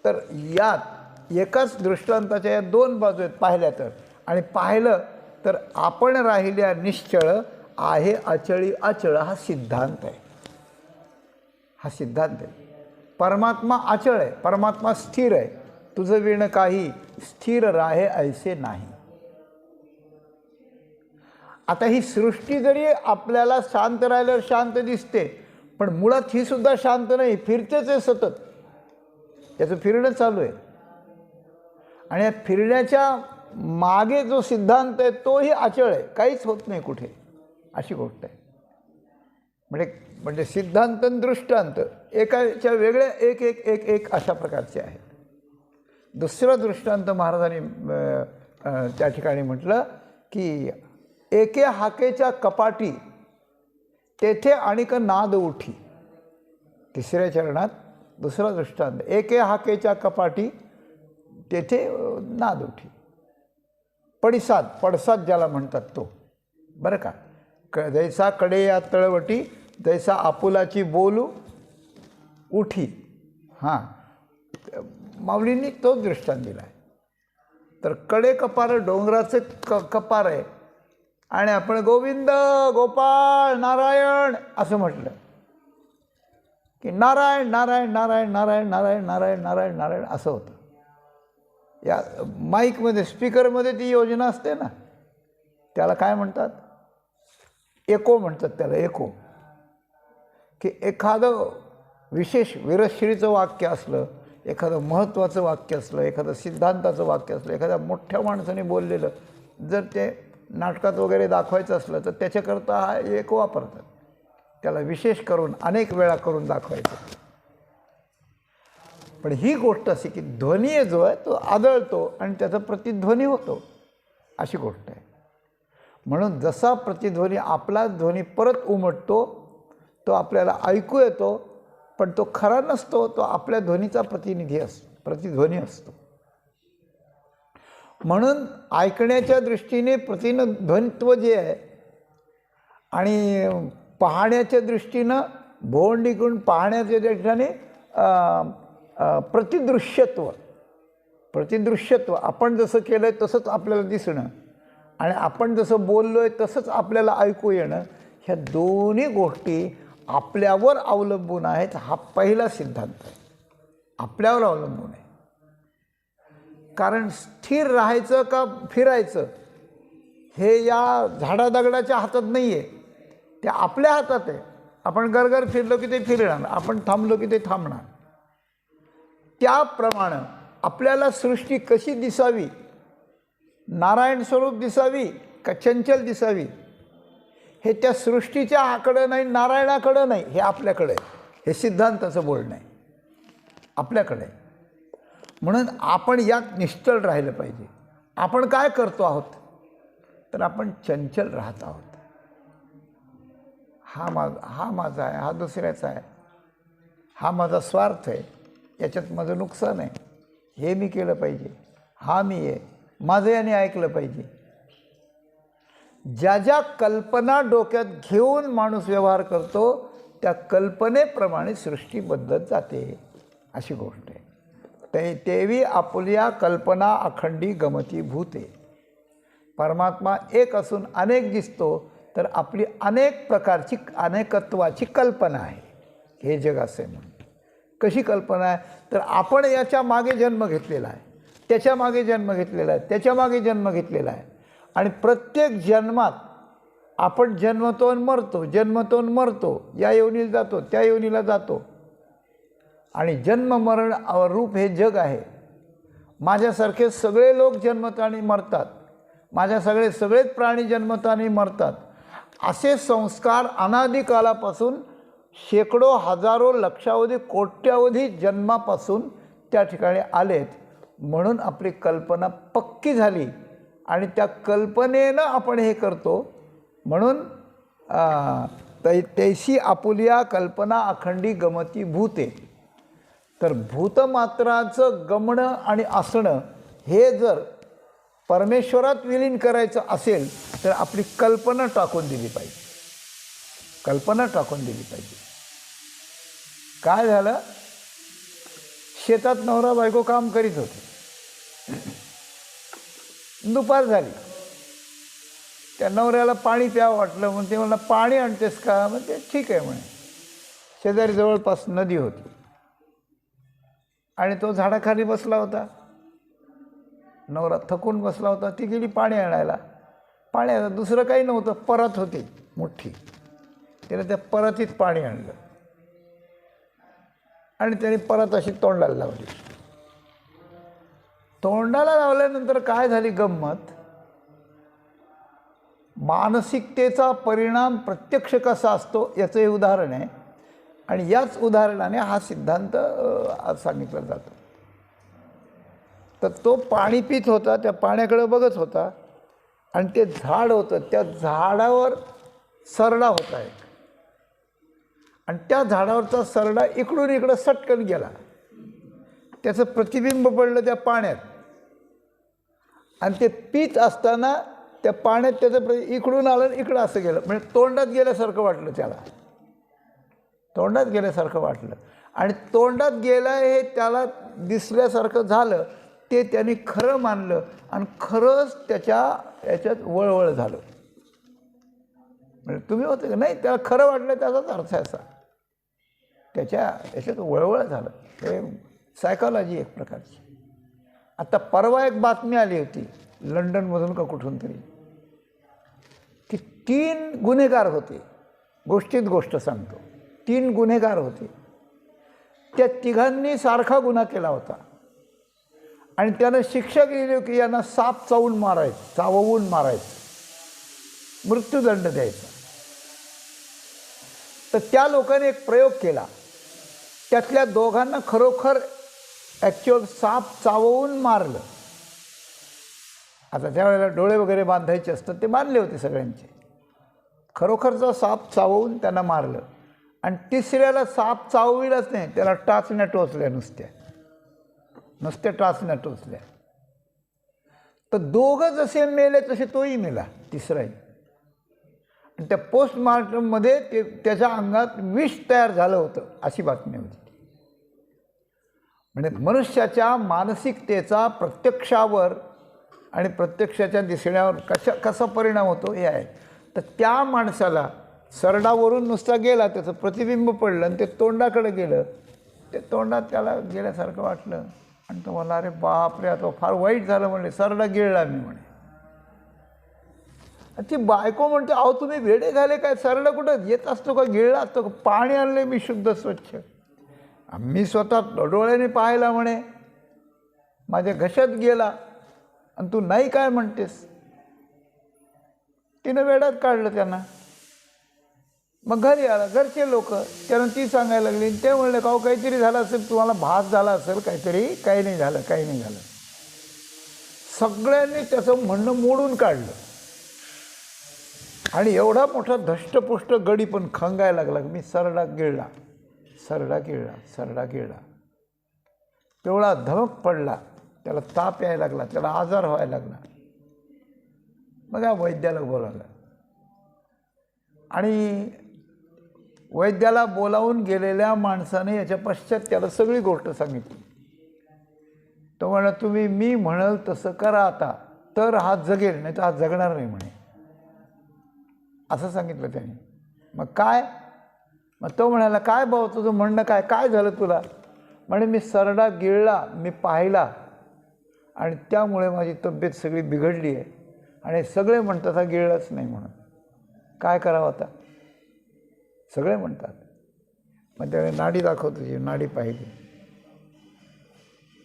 तर यात एकाच दृष्टांताच्या या दोन बाजू आहेत पाहिल्या तर आणि पाहिलं तर आपण राहिल्या निश्चळ आहे अचळी अचळ हा सिद्धांत आहे परमात्मा अचळ आहे परमात्मा स्थिर आहे तुझं विण काही स्थिर राहे ऐसे नाही आता ही सृष्टी जरी आपल्याला शांत राहिल्यावर शांत दिसते पण मुळात ही सुद्धा शांत नाही फिरतेच आहे सतत त्याचं फिरणं चालू आहे आणि या फिरण्याच्या मागे जो सिद्धांत आहे तोही अचळ आहे काहीच होत नाही कुठे अशी गोष्ट आहे म्हणजे सिद्धांत आणि दृष्टांत एकाच्या वेगळ्या एक अशा प्रकारचे आहेत दुसरा दृष्टांत महाराजांनी त्या ठिकाणी म्हटलं की एके हाकेच्या कपाटी तेथे आणिक नाद उठी तिसऱ्या चरणात दुसरा दृष्टांत एके हाकेच्या कपाटी तेथे नाद उठी पडसाद ज्याला म्हणतात तो बरं का जैसा कडे या तळवटी जैसा आपुलाची बोलू उठी हां माऊलींनी तो दृष्टांत दिला आहे तर कडे कपार डोंगराचे कपार आहे आणि आपण गोविंद गोपाळ नारायण असं म्हटलं की नारायण नारायण नारायण नारायण नारायण नारायण नारायण नारायण असं होतं या माईकमध्ये स्पीकरमध्ये ती योजना असते ना त्याला काय म्हणतात एको म्हणतात त्याला एको की एखादं विशेष वीरश्रीचं वाक्य असलं, एखादं महत्त्वाचं वाक्य असलं, एखादं सिद्धांताचं वाक्य असलं, एखाद्या मोठ्या माणसाने बोललेलं जर ते नाटकात वगैरे दाखवायचं असलं तर त्याच्याकरता हा एक वापरतात. त्याला विशेष करून अनेक वेळा करून दाखवायचं. पण ही गोष्ट अशी की ध्वनी जो आहे तो आदळतो आणि त्याचा प्रतिध्वनी होतो, अशी गोष्ट आहे. म्हणून जसा प्रतिध्वनी आपला ध्वनी परत उमटतो तो आपल्याला ऐकू येतो, पण तो खरा नसतो, तो आपल्या ध्वनीचा प्रतिध्वनी असतो. म्हणून ऐकण्याच्या दृष्टीने प्रतिध्वनित्व जे आहे आणि पाहण्याच्या दृष्टीनं भोवंडीकडून पाहण्याच्या दृष्टीने प्रतिदृश्यत्व आपण जसं केलं आहे तसंच आपल्याला दिसणं आणि आपण जसं बोललो आहे तसंच आपल्याला ऐकू येणं, ह्या दोन्ही गोष्टी आपल्यावर अवलंबून आहेत. हा पहिला सिद्धांत आहे, आपल्यावर अवलंबून आहे. कारण स्थिर राहायचं का फिरायचं हे या झाडादगडाच्या हातात नाही आहे, ते आपल्या हातात आहे. आपण गरगर फिरलो की ते फिरणार, आपण थांबलो की ते थांबणार. त्याप्रमाणे आपल्याला सृष्टी कशी दिसावी, नारायण स्वरूप दिसावी का चंचल दिसावी, हे त्या सृष्टीच्या आकडं नाही, नारायणाकडं नाही, हे आपल्याकडे आहे. हे सिद्धांताचं बोलणं आहे, आपल्याकडे आहे. म्हणून आपण यात निश्चल राहिलं पाहिजे. आपण काय करतो आहोत तर आपण चंचल राहत आहोत. हा माझा आहे, हा दुसऱ्याचा आहे, हा माझा स्वार्थ आहे, याच्यात माझं नुकसान आहे, हे मी केलं पाहिजे, हा मी आहे, माझं याने ऐकलं पाहिजे. ज्या ज्या कल्पना डोक्यात घेऊन माणूस व्यवहार करतो त्या कल्पनेप्रमाणे सृष्टी बदलत जाते, अशी गोष्ट आहे. तेवी आपुल्या कल्पना अखंडी गमती भूते. परमात्मा एक असून अनेक दिसतो, तर आपली अनेक प्रकारची अनेकत्वाची कल्पना आहे. हे जग असे म्हणून कशी कल्पना आहे तर आपण याच्या मागे जन्म घेतलेला आहे, त्याच्या मागे जन्म घेतलेला आहे, त्याच्या मागे जन्म घेतलेला आहे. आणि प्रत्येक जन्मात आपण जन्मतो आणि मरतो, जन्मतो आणि मरतो, या योनीला जातो, त्या योनीला जातो. आणि जन्म मरण रूप हे जग आहे. माझ्यासारखे सगळे लोक जन्मतात आणि मरतात, सगळेच प्राणी जन्मतात आणि मरतात. असे संस्कार अनादिकालापासून शेकडो हजारो लक्षावधी कोट्यावधी जन्मापासून त्या ठिकाणी आलेत. म्हणून आपली कल्पना पक्की झाली आणि त्या कल्पनेनं आपण हे करतो. म्हणून तैसी आपुल्या कल्पना अखंडी गमती भूते. तर भूतमात्राचं गमणं आणि असणं हे जर परमेश्वरात विलीन करायचं असेल तर आपली कल्पना टाकून दिली पाहिजे, कल्पना टाकून दिली पाहिजे. काय झालं, शेतात नवरा बायको काम करीत होते, दुपार झाली, त्या नवऱ्याला पाणी प्यावं वाटलं, म्हणून ते मला पाणी आणतेस का, म्हणजे ठीक आहे म्हणे. शेजारी जवळपास नदी होती आणि तो झाडाखाली बसला होता. नवरा थकून बसला होता, ती गेली पाणी आणायला. पाण्याचं दुसरं काही नव्हतं, परत होती मोठी, तिने त्या परतीत पाणी आणलं आणि त्याने परत अशी तोंडाला लावली. तोंडाला लावल्यानंतर काय झाली गंमत, मानसिकतेचा परिणाम प्रत्यक्ष कसा असतो याचं हे उदाहरण आहे. आणि याच उदाहरणाने हा सिद्धांत आज सांगितला जातो. तर तो पाणी पित होता, त्या पाण्याकडे बघत होता आणि ते झाड होतं, त्या झाडावर सरडा होता एक, आणि त्या झाडावरचा सरडा इकडून इकडं सटकन गेला. त्याचं प्रतिबिंब पडलं त्या पाण्यात आणि ते पित असताना त्या पाण्यात त्याचं इकडून आलं इकडं असं गेलं, म्हणजे तोंडात गेल्यासारखं वाटलं, त्याला तोंडात गेल्यासारखं वाटलं. आणि तोंडात गेलं हे त्याला दिसल्यासारखं झालं, ते त्याने खरं मानलं आणि खरंच त्याच्या याच्यात वळवळ झालं. म्हणजे तुम्ही होते का नाही, त्याला खरं वाटलं, त्याचाच अर्थ असा, त्याच्या याच्यात वळवळ झालं. हे सायकॉलॉजी एक प्रकारची. आता परवा एक बातमी आली होती लंडनमधून का कुठून तरी, की 3 गुन्हेगार होते. गोष्टीत गोष्ट सांगतो, 3 गुन्हेगार होते. त्या तिघांनी सारखा गुन्हा केला होता आणि त्यानं शिक्षा केली की यांना साप चावून मारायचं, चाववून मारायचं, मृत्यूदंड द्यायचा. तर त्या लोकांनी एक प्रयोग केला. त्यातल्या दोघांना खरोखर ॲक्च्युअल साप चाववून मारलं. आता त्यावेळेला डोळे वगैरे बांधायचे असतात, ते बांधले होते सगळ्यांचे. खरोखरचा साप चाववून त्यांना मारलं. आणि तिसऱ्याला साप चावविलाच नाही, त्याला टाचण्या टोचल्या, नुसत्या टाचण्या टोचल्या. तर दोघं जसे मेले तसे तोही मेला, तिसराही. आणि त्या पोस्टमॉर्टममध्ये त्याच्या अंगात विष तयार झालं होतं अशी बातमी होती. म्हणजे मनुष्याच्या मानसिकतेचा प्रत्यक्षावर आणि प्रत्यक्षाच्या दिसण्यावर कसा परिणाम होतो हे आहे. तर त्या माणसाला सरडावरून नुसता गेला, त्याचं प्रतिबिंब पडलं आणि ते तोंडाकडे गेलं. ते तोंडात त्याला गेल्यासारखं वाटलं आणि तो म्हणला, अरे बापरे, आता फार वाईट झालं. म्हणले, सरडा गिळला मी म्हणे. ती बायको म्हणते, अहो तुम्ही वेडे झाले काय, सरडा कुठं येत असतो का, गिळला असतो का, पाणी आणले मी शुद्ध स्वच्छ, मी स्वतः डोळ्याने पाहायला म्हणे, माझ्या घशात गेला आणि तू नाही काय म्हणतेस. तिनं वेड्यात काढलं त्यांना. मग घरी आला, घरचे लोक त्यांना ती सांगायला लागली. ते म्हणले, का काहीतरी झालं असेल, तुम्हाला भास झाला असेल काहीतरी, काही नाही झालं, काही नाही झालं. सगळ्यांनी त्याचं म्हणणं मोडून काढलं आणि एवढा मोठा धष्टपुष्ट गडी पण खंगायला लागला, मी सरडा गिळला, सरडा गिळला, सरडा गिळला. पिवळा धमक पडला, त्याला ताप यायला लागला, त्याला आजार व्हायला लागला. मग या वैद्याला बोलावलं आणि वैद्याला बोलावून गेलेल्या माणसाने याच्या पश्चात त्याला सगळी गोष्ट सांगितली. तो म्हणा, तुम्ही मी म्हणाल तसं करा आता, तर हा जगेल, नाही तर हा जगणार नाही म्हणे, असं सांगितलं त्याने. मग काय? मग तो म्हणाला, काय भाऊ तुझं म्हणणं काय, काय झालं तुला? म्हणे, मी सरडा गिळला, मी पाहिला आणि त्यामुळे माझी तब्येत सगळी बिघडली आहे आणि सगळे म्हणतात हा गिळलाच नाही म्हणून. काय करावं आता? सगळे म्हणतात. मग त्याने नाडी दाखव, तुझी नाडी पाहिली.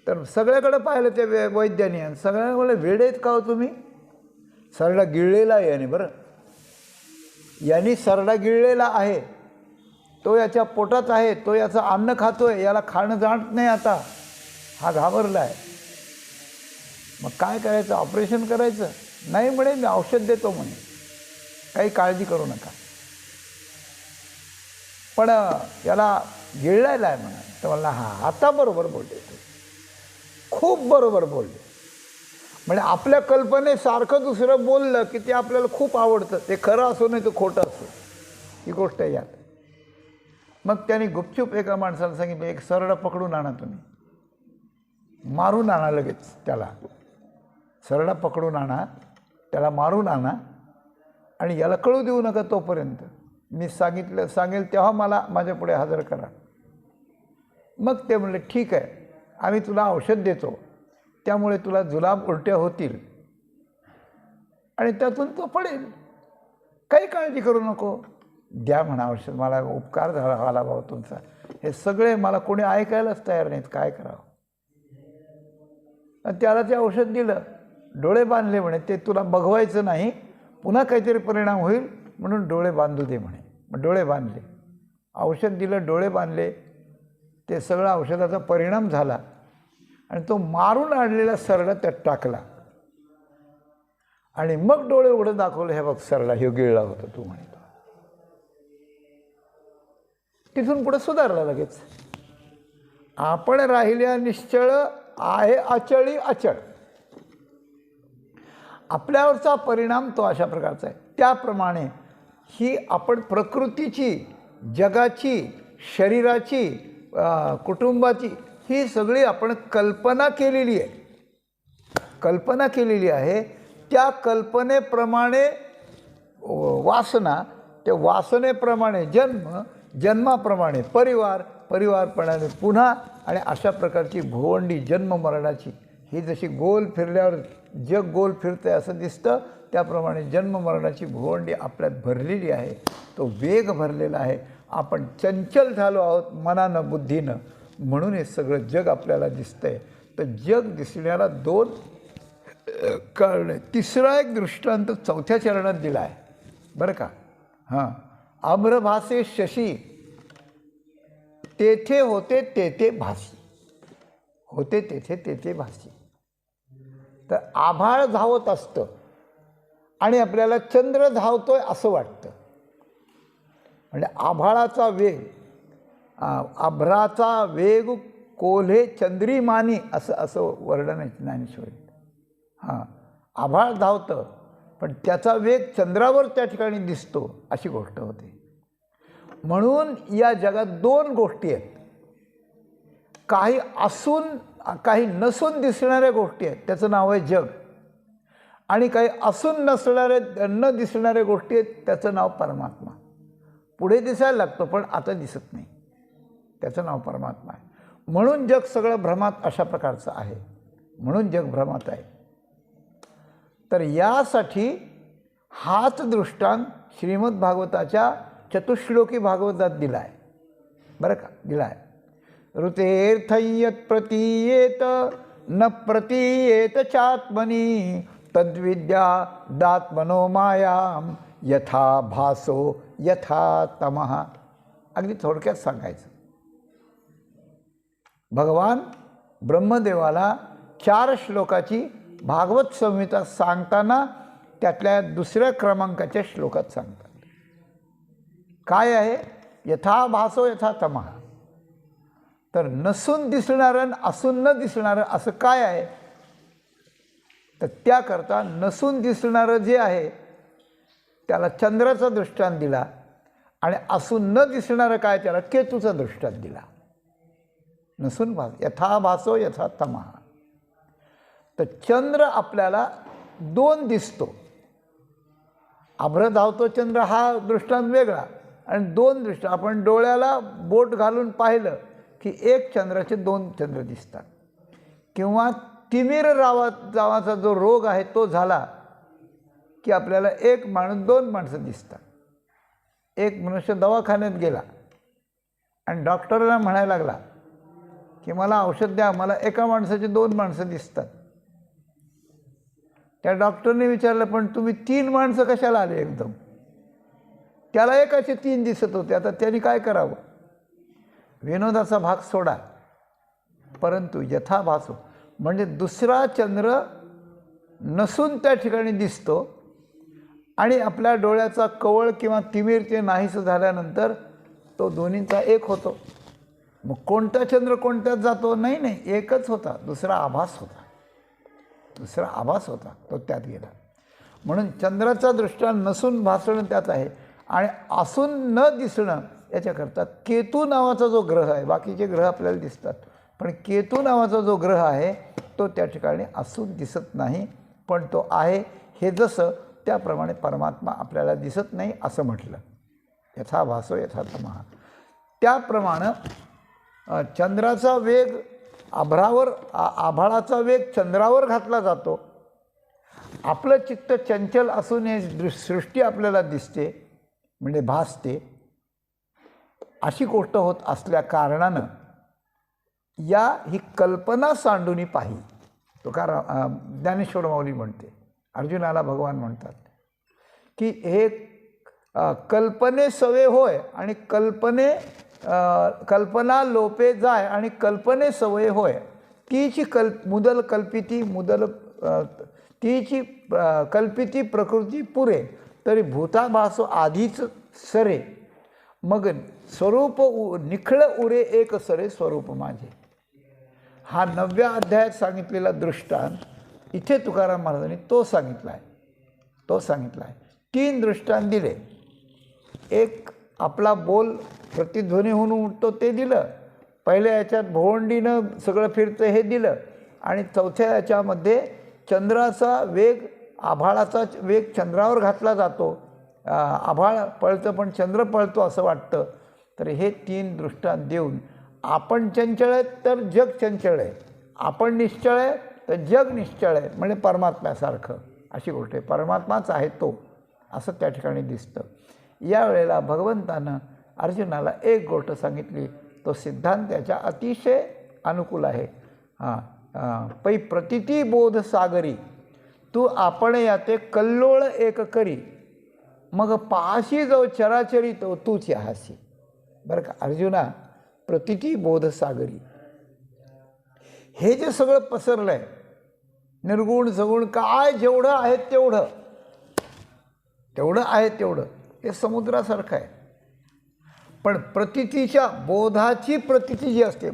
तर सगळ्याकडे पाहिलं त्या वैद्याने आणि सगळ्यांना म्हणलं, वेडे आहेत का हो तुम्ही? सरडा गिळलेला आहे याने, बरं, यांनी सरडा गिळलेला आहे, तो याच्या पोटात आहे, तो याचं अन्न खातोय, याला खाणं जाणत नाही आता, हा घाबरला आहे. मग काय करायचं? ऑपरेशन करायचं? नाही म्हणे, मी औषध देतो म्हणे, काही काळजी करू नका. पण याला गिळलेला आहे म्हणा. तर म्हणला, हां आता बरोबर बोलले, खूप बरोबर बोलले. म्हणजे आपल्या कल्पनेसारखं दुसरं बोललं की ते आपल्याला खूप आवडतं, ते खरं असो नाही तर खोटं असो, ही गोष्ट आहे यात. मग त्यांनी गुपचूप एका माणसाला सांगितलं, एक सरडा पकडून आणा तुम्ही, मारून आणा लगेच त्याला, सरडा पकडून आणा, त्याला मारून आणा आणि याला कळू देऊ नका तोपर्यंत, मी सांगेल तेव्हा मला माझ्या पुढे हजर करा. मग ते म्हणले, ठीक आहे, आम्ही तुला औषध देतो, त्यामुळे तुला जुलाब उलट्या होतील आणि त्यातून तो पडेल, काही काळजी करू नको, द्या म्हणा औषध, मला उपकार झाला भाऊ तुमचा. हे सगळे मला कोणी ऐकायलाच तयार नाहीत, काय करावं. त्याला ते औषध दिलं, डोळे बांधले म्हणे, ते तुला बघवायचं नाही, पुन्हा काहीतरी परिणाम होईल म्हणून डोळे बांधू दे म्हणे. मग डोळे बांधले, औषध दिलं, डोळे बांधले, ते सगळं औषधाचा परिणाम झाला आणि तो मारून आणलेला सरडा त्यात टाकला आणि मग डोळे उघडून दाखवले, हे बघ सरडा हे गिळला होता तू म्हणे. तिथून पुढे सुधारला लगेच. आपण राहिल्या निश्चळ आहे अचळी अचळ, आपल्यावरचा परिणाम तो अशा प्रकारचा आहे. त्याप्रमाणे ही आपण प्रकृतीची, जगाची, शरीराची, कुटुंबाची, ही सगळी आपण कल्पना केलेली आहे, कल्पना केलेली आहे. त्या कल्पनेप्रमाणे वासना, त्या वासनेप्रमाणे जन्म, जन्माप्रमाणे परिवार, परिवारप्रमाणे पुन्हा, आणि अशा प्रकारची भोवंडी जन्म मरणाची, ही जशी गोल फिरल्यावर जग गोल फिरतं आहे असं दिसतं, त्याप्रमाणे जन्म मरणाची भोवंडी आपल्यात भरलेली आहे. तो वेग भरलेला आहे. आपण चंचल झालो आहोत मनानं बुद्धीनं, म्हणून हे सगळं जग आपल्याला दिसतंय. तर जग दिसण्याला दोन कारण आहे. तिसरा एक दृष्टांत 4थ्या चरणात दिला आहे बरं का. हां, आम्रभासे शशी तेथे होते तेथे भासी, होते तेथे तेथे भासी. तर आभाळ धावत असतं आणि आपल्याला चंद्र धावतोय असं वाटतं. म्हणजे आभाळाचा वेग, आभ्राचा वेग कोल्हे चंद्रिमानी असं वर्णन आहे ज्ञानेश्वरीत. हां, आभाळ धावतं पण त्याचा वेग चंद्रावर त्या ठिकाणी दिसतो अशी गोष्ट होते. म्हणून या जगात दोन गोष्टी आहेत. काही असून काही नसून दिसणाऱ्या गोष्टी आहेत, त्याचं नाव आहे जग. आणि काही असून नसणारे न दिसणाऱ्या गोष्टी आहेत, त्याचं नाव परमात्मा. पुढे दिसायला लागतो पण आता दिसत नाही, त्याचं नाव परमात्मा आहे. म्हणून जग सगळं भ्रमात अशा प्रकारचं आहे, म्हणून जग भ्रमात आहे. तर यासाठी हाच दृष्टांत श्रीमद भागवताच्या चतुश्लोकी भागवतात दिला आहे बरं का, दिला आहे. ऋतेर्थय्यत प्रतीयेत न प्रतीयेत चात्मनी तद्विद्या दात्मनो मायाम यथा भासो यथा तमः. अगदी थोडक्यात सांगायचं, भगवान ब्रह्मदेवाला 4 श्लोकाची भागवत संहिता सांगताना त्यातल्या दुसऱ्या क्रमांकाच्या श्लोकात सांगतात. काय आहे? यथा भासो यथा तमः. तर नसून दिसणारं असून न दिसणारं असं काय आहे? तर त्याकरता नसून दिसणारं जे आहे त्याला चंद्राचा दृष्टांत दिला आणि असून न दिसणारं काय त्याला केतूचा दृष्टांत दिला. नसून यथा भासो यथा तमः. तर चंद्र आपल्याला 2 दिसतो. आभ्र धावतो चंद्र हा दृष्टांत वेगळा आणि 2 दृष्टांत. आपण डोळ्याला बोट घालून पाहिलं की एक चंद्राचे 2 चंद्र दिसतात. किंवा तिमिर जावाचा जो रोग आहे तो झाला की आपल्याला एक माणूस 2 माणसं दिसतात. एक मनुष्य दवाखान्यात गेला आणि डॉक्टरला म्हणायला लागला की मला औषध द्या, मला एका माणसाचे 2 माणसं दिसतात. त्या डॉक्टरने विचारलं पण तुम्ही 3 माणसं कशाला आले एकदम? त्याला एकाचे 3 दिसत होते. आता त्यांनी काय करावं? विनोदाचा भाग सोडा, परंतु यथाभासो म्हणजे दुसरा चंद्र नसून त्या ठिकाणी दिसतो आणि आपल्या डोळ्याचा कवळ किंवा तिमिर ते नाहीसं झाल्यानंतर तो दोन्हींचा एक होतो. मग कोणता चंद्र कोणत्यात जातो? नाही, एकच होता, दुसरा आभास होता, दुसरा आभास होता, तो त्यात गेला. म्हणून चंद्राचा दृष्टांत नसून भासणं त्यात आहे आणि असून न दिसणं याच्याकरता केतू नावाचा जो ग्रह आहे, बाकीचे ग्रह आपल्याला दिसतात पण केतू नावाचा जो ग्रह आहे तो त्या ठिकाणी असून दिसत नाही पण तो आहे. हे जसं त्याप्रमाणे परमात्मा आपल्याला दिसत नाही असं म्हटलं. यथा भासो यथा तमः. त्याप्रमाणे चंद्राचा वेग आभाळाचा वेग चंद्रावर घातला जातो. आपलं चित्त चंचल असून हे सृष्टी आपल्याला दिसते म्हणजे भासते. अशी गोष्ट होत असल्या कारणानं ही कल्पना सांडूनी पाही. तो ज्ञानेश्वर माऊली म्हणते, अर्जुनाला भगवान म्हणतात की हे कल्पने सवे होय आणि कल्पना लोपे जाय आणि कल्पने सवय होय. तीची तीची कल्पिती प्रकृती पुरे तरी भूताभासो आधीच सरे मग स्वरूप निखळ उरे एक सरे स्वरूप माझे. हा 9व्या अध्यायात सांगितलेला दृष्टांत इथे तुकाराम महाराजांनी तो सांगितला आहे. 3 दृष्टांत दिले. एक आपला बोल प्रतिध्वनी होऊन उठतो ते दिलं. पहिल्या याच्यात भोवंडीनं सगळं फिरतं हे दिलं. आणि 4थ्या याच्यामध्ये चंद्राचा वेग, आभाळाचा वेग चंद्रावर घातला जातो. आभाळ पळतं पण चंद्र पळतो असं वाटतं. तर हे 3 दृष्टांत देऊन आपण चंचल आहेत तर जग चंचल आहे, आपण निश्चळ आहे तर जग निश्चळ आहे, म्हणजे परमात्म्यासारखं अशी गोष्ट आहे. परमात्माच आहे तो असं त्या ठिकाणी दिसतं. यावेळेला भगवंतानं अर्जुनाला एक गोष्ट सांगितली, तो सिद्धांत त्याच्या अतिशय अनुकूल आहे. पै प्रतिती बोध सागरी, तू आपण याते कल्लोळ एक करी, मग पाशी जो चराचरी तो तूच याहासी. बरं का अर्जुना, प्रतिती बोध सागरी, हे जे सगळं पसरलं आहे, निर्गुण सगुण काय जेवढं आहे तेवढं आहे तेवढं हे समुद्रासारखं आहे. पण प्रतितीच्या बोधाची प्रतिती जी असते,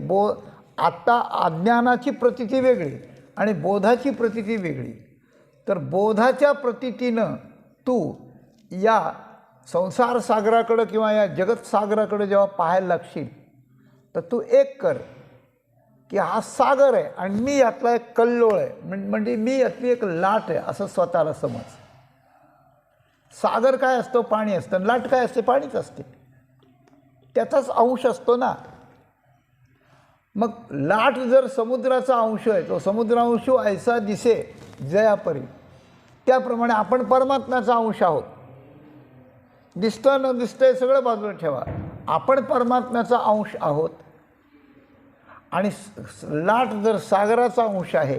आता अज्ञानाची प्रतिती वेगळी आणि बोधाची प्रतिती वेगळी. तर बोधाच्या प्रतितीनं तू या संसार सागराकडं किंवा या जगत सागराकडं जेव्हा पाहायला लागशील, तर तू एक कर की हा सागर आहे आणि मी यातला एक कल्लोळ आहे, म्हणजे मी यातली एक लाट आहे असं स्वतःला समज. सागर काय असतो? पाणी असतं. लाट काय असते? पाणीच असते. त्याचाच अंश असतो ना. मग लाट जर समुद्राचा अंश आहे, तो समुद्रांशू ऐसा दिसे जयापरी, त्याप्रमाणे आपण परमात्म्याचा अंश आहोत. दिसतं न दिसतंय सगळं बाजूला ठेवा, आपण परमात्म्याचा अंश आहोत. आणि लाट जर सागराचा अंश आहे,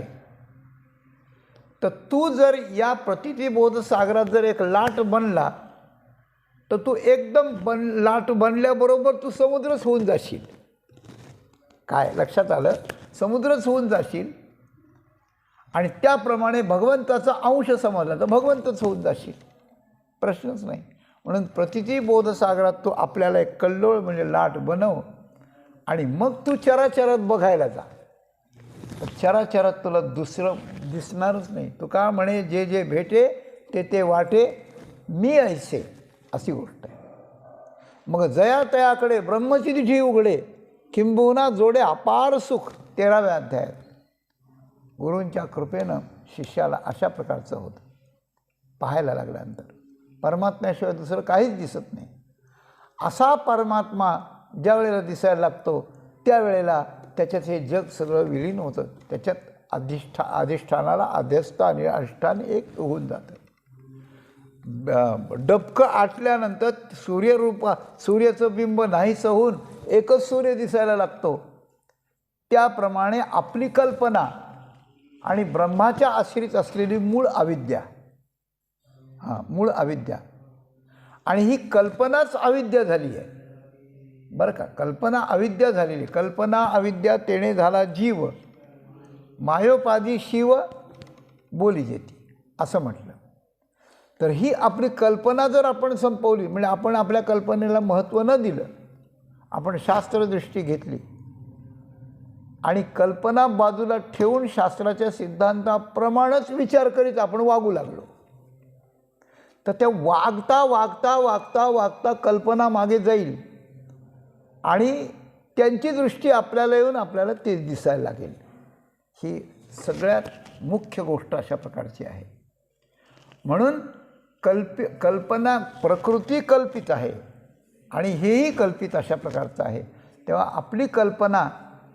तर तू जर या प्रतितीबोध सागरात जर एक लाट बनला, तर तू एकदम लाट बनल्याबरोबर तू समुद्रच होऊन जाशील. काय लक्षात आलं? समुद्रच होऊन जाशील. आणि त्याप्रमाणे भगवंताचा अंश समजला तर भगवंतच होऊन जाशील, प्रश्नच नाही. म्हणून प्रतितीबोध सागरात तू आपल्याला एक कल्लोळ म्हणजे लाट बनव आणि मग तू चराचरात बघायला जा. चराचरात तुला दुसरं दिसणारच नाही. तू का म्हणे जे जे भेटे ते ते वाटे मी ऐसे, अशी गोष्ट आहे. मग जया तयाकडे ब्रह्मची दिठी उघडे, किंबहुना जोडे अपार सुख. 13व्या अध्यायात गुरूंच्या कृपेनं शिष्याला अशा प्रकारचं होतं. पाहायला लागल्यानंतर परमात्म्याशिवाय दुसरं काहीच दिसत नाही. असा परमात्मा ज्या वेळेला दिसायला लागतो त्यावेळेला त्याच्यात हे जग सगळं विलीन होतं. त्याच्यात अधिष्ठानाला अध्यस्थ आणि अधिष्ठान एक होऊन जातं. डबकं आटल्यानंतर सूर्याचं बिंब नाहीसं होऊन एकच सूर्य दिसायला लागतो. त्याप्रमाणे आपली कल्पना आणि ब्रह्माच्या आश्रित असलेली मूळ अविद्या, मूळ अविद्या, आणि ही कल्पनाच अविद्या झाली आहे. बरं का, कल्पना अविद्या झालेली. कल्पना अविद्या तेणे झाला जीव, मायोपादी शिव बोली जेती, असं म्हटलं. तर ही आपली कल्पना जर आपण संपवली, म्हणजे आपण आपल्या कल्पनेला महत्त्व न दिलं, आपण शास्त्रदृष्टी घेतली आणि कल्पना बाजूला ठेवून शास्त्राच्या सिद्धांताप्रमाणेच विचार करीत आपण वागू लागलो, तर त्या वागता वागता वागता वागता कल्पना मागे जाईल आणि त्यांची दृष्टी आपल्याला येऊन आपल्याला ते दिसायला लागेल. ही सगळ्यात मुख्य गोष्ट अशा प्रकारची आहे. म्हणून कल्पना, प्रकृती कल्पित आहे आणि हेही कल्पित अशा प्रकारचं आहे. तेव्हा आपली कल्पना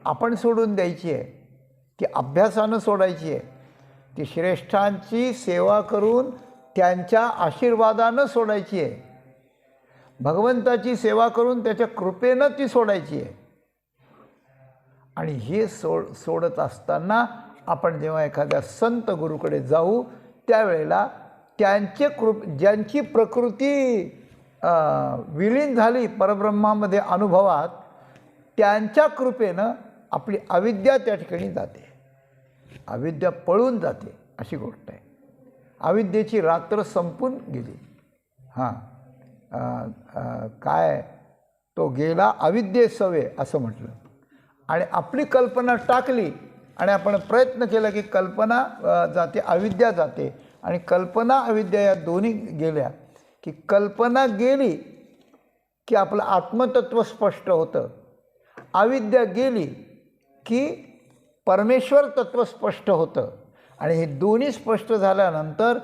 आपण सोडून द्यायची आहे की अभ्यासानं सोडायची आहे, ती श्रेष्ठांची सेवा करून त्यांच्या आशीर्वादानं सोडायची आहे, भगवंताची सेवा करून त्याच्या कृपेनं ती सोडायची आहे. आणि हे सोडत असताना आपण जेव्हा एखाद्या संत गुरुकडे जाऊ त्यावेळेला ज्यांची प्रकृती विलीन झाली परब्रह्मामध्ये अनुभवात, त्यांच्या कृपेनं आपली अविद्या त्या ठिकाणी जाते, अविद्या पळून जाते, अशी गोष्ट आहे. अविद्येची रात्र संपून गेली. काय तो गेला अविद्येसवे असं म्हटलं. आणि आपली कल्पना टाकली आणि आपण प्रयत्न केला की कल्पना जाते, अविद्या जाते. आणि कल्पना अविद्या या दोन्ही गेल्या की कल्पना गेली की आपलं आत्मतत्व स्पष्ट होतं, अविद्या गेली की परमेश्वर तत्व स्पष्ट होतं. आणि हे दोन्ही स्पष्ट झाल्यानंतर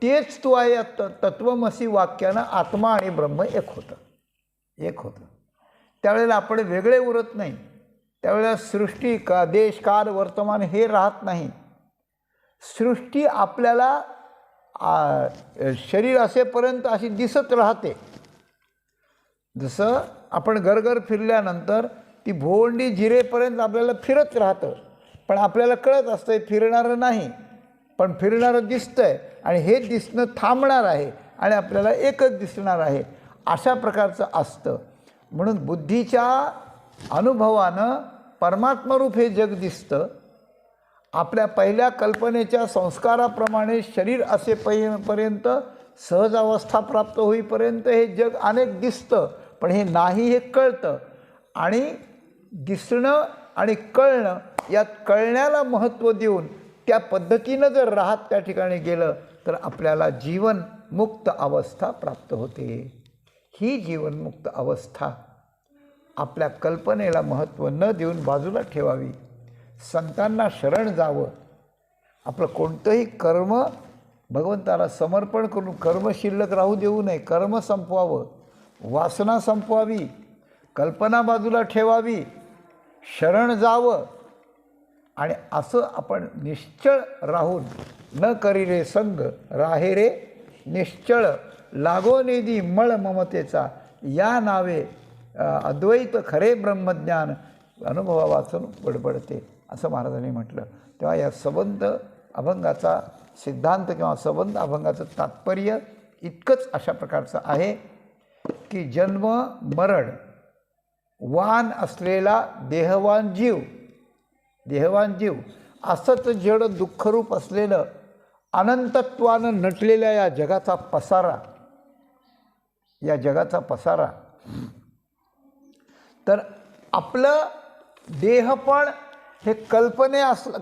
तेच तू आहे या तत्वमसी वाक्यानं आत्मा आणि ब्रह्म एक होतं, एक होतं. त्यावेळेला आपण वेगळे उरत नाही. त्यावेळेला सृष्टी का देश काल वर्तमान हे राहत नाही. सृष्टी आपल्याला शरीर असेपर्यंत अशी दिसत राहते, जसं आपण घरघर फिरल्यानंतर ती भोवंडी जिरेपर्यंत आपल्याला फिरत राहतं, पण आपल्याला कळत असतं फिरणारं नाही, पण फिरणारं दिसतंय आणि हे दिसणं थांबणार आहे आणि आपल्याला एकच दिसणार आहे, अशा प्रकारचं असतं. म्हणून बुद्धीच्या अनुभवानं परमात्मरूप हे जग दिसतं. आपल्या पहिल्या कल्पनेच्या संस्काराप्रमाणे शरीर असेपर्यंत सहज अवस्था प्राप्त होईपर्यंत हे जग अनेक दिसतं, पण हे नाही हे कळतं. आणि दिसणं आणि कळणं, यात कळण्याला महत्त्व देऊन त्या पद्धतीनं जर राहत त्या ठिकाणी गेलं तर आपल्याला जीवनमुक्त अवस्था प्राप्त होते. ही जीवनमुक्त अवस्था आपल्या कल्पनेला महत्त्व न देऊन बाजूला ठेवावी. संतांना शरण जावं. आपलं कोणतंही कर्म भगवंताला समर्पण करून कर्म शिल्लक राहू देऊ नये. कर्म संपवावं, वासना संपवावी, कल्पना बाजूला ठेवावी, शरण जावं. आणि असं आपण निश्चळ राहून न करी रे संग राहे रे निश्चळ लागो नेदी मळ ममतेचा या नावे अद्वैत खरे ब्रह्मज्ञान अनुभवा वाचून बडबडते असं महाराजांनी म्हटलं. तेव्हा या सबंध अभंगाचा सिद्धांत किंवा सबंध अभंगाचं तात्पर्य इतकंच अशा प्रकारचं आहे की जन्म मरण वान असलेला देहवान जीव असंच जड दुःखरूप असलेलं अनंतत्वानं नटलेल्या या जगाचा पसारा तर आपलं देहपण हे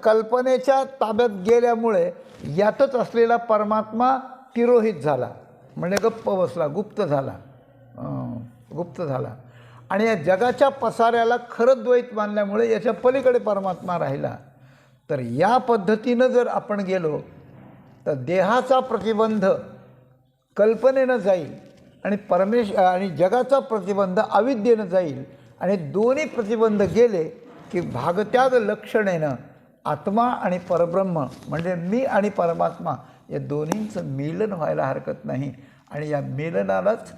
कल्पनेच्या ताब्यात गेल्यामुळे यातच असलेला परमात्मा तिरोहित झाला, म्हणजे गप्प बसला, गुप्त झाला. आणि या जगाच्या पसाऱ्याला खरं द्वैत मानल्यामुळे याच्या पलीकडे परमात्मा राहिला. तर या पद्धतीनं जर आपण गेलो तर देहाचा प्रतिबंध कल्पनेनं जाईल आणि जगाचा प्रतिबंध अविद्येनं जाईल. आणि दोन्ही प्रतिबंध गेले की भागत्याग लक्षणेनं आत्मा आणि परब्रह्म म्हणजे मी आणि परमात्मा या दोन्हींचं मिलन व्हायला हरकत नाही. आणि या मिलनालाच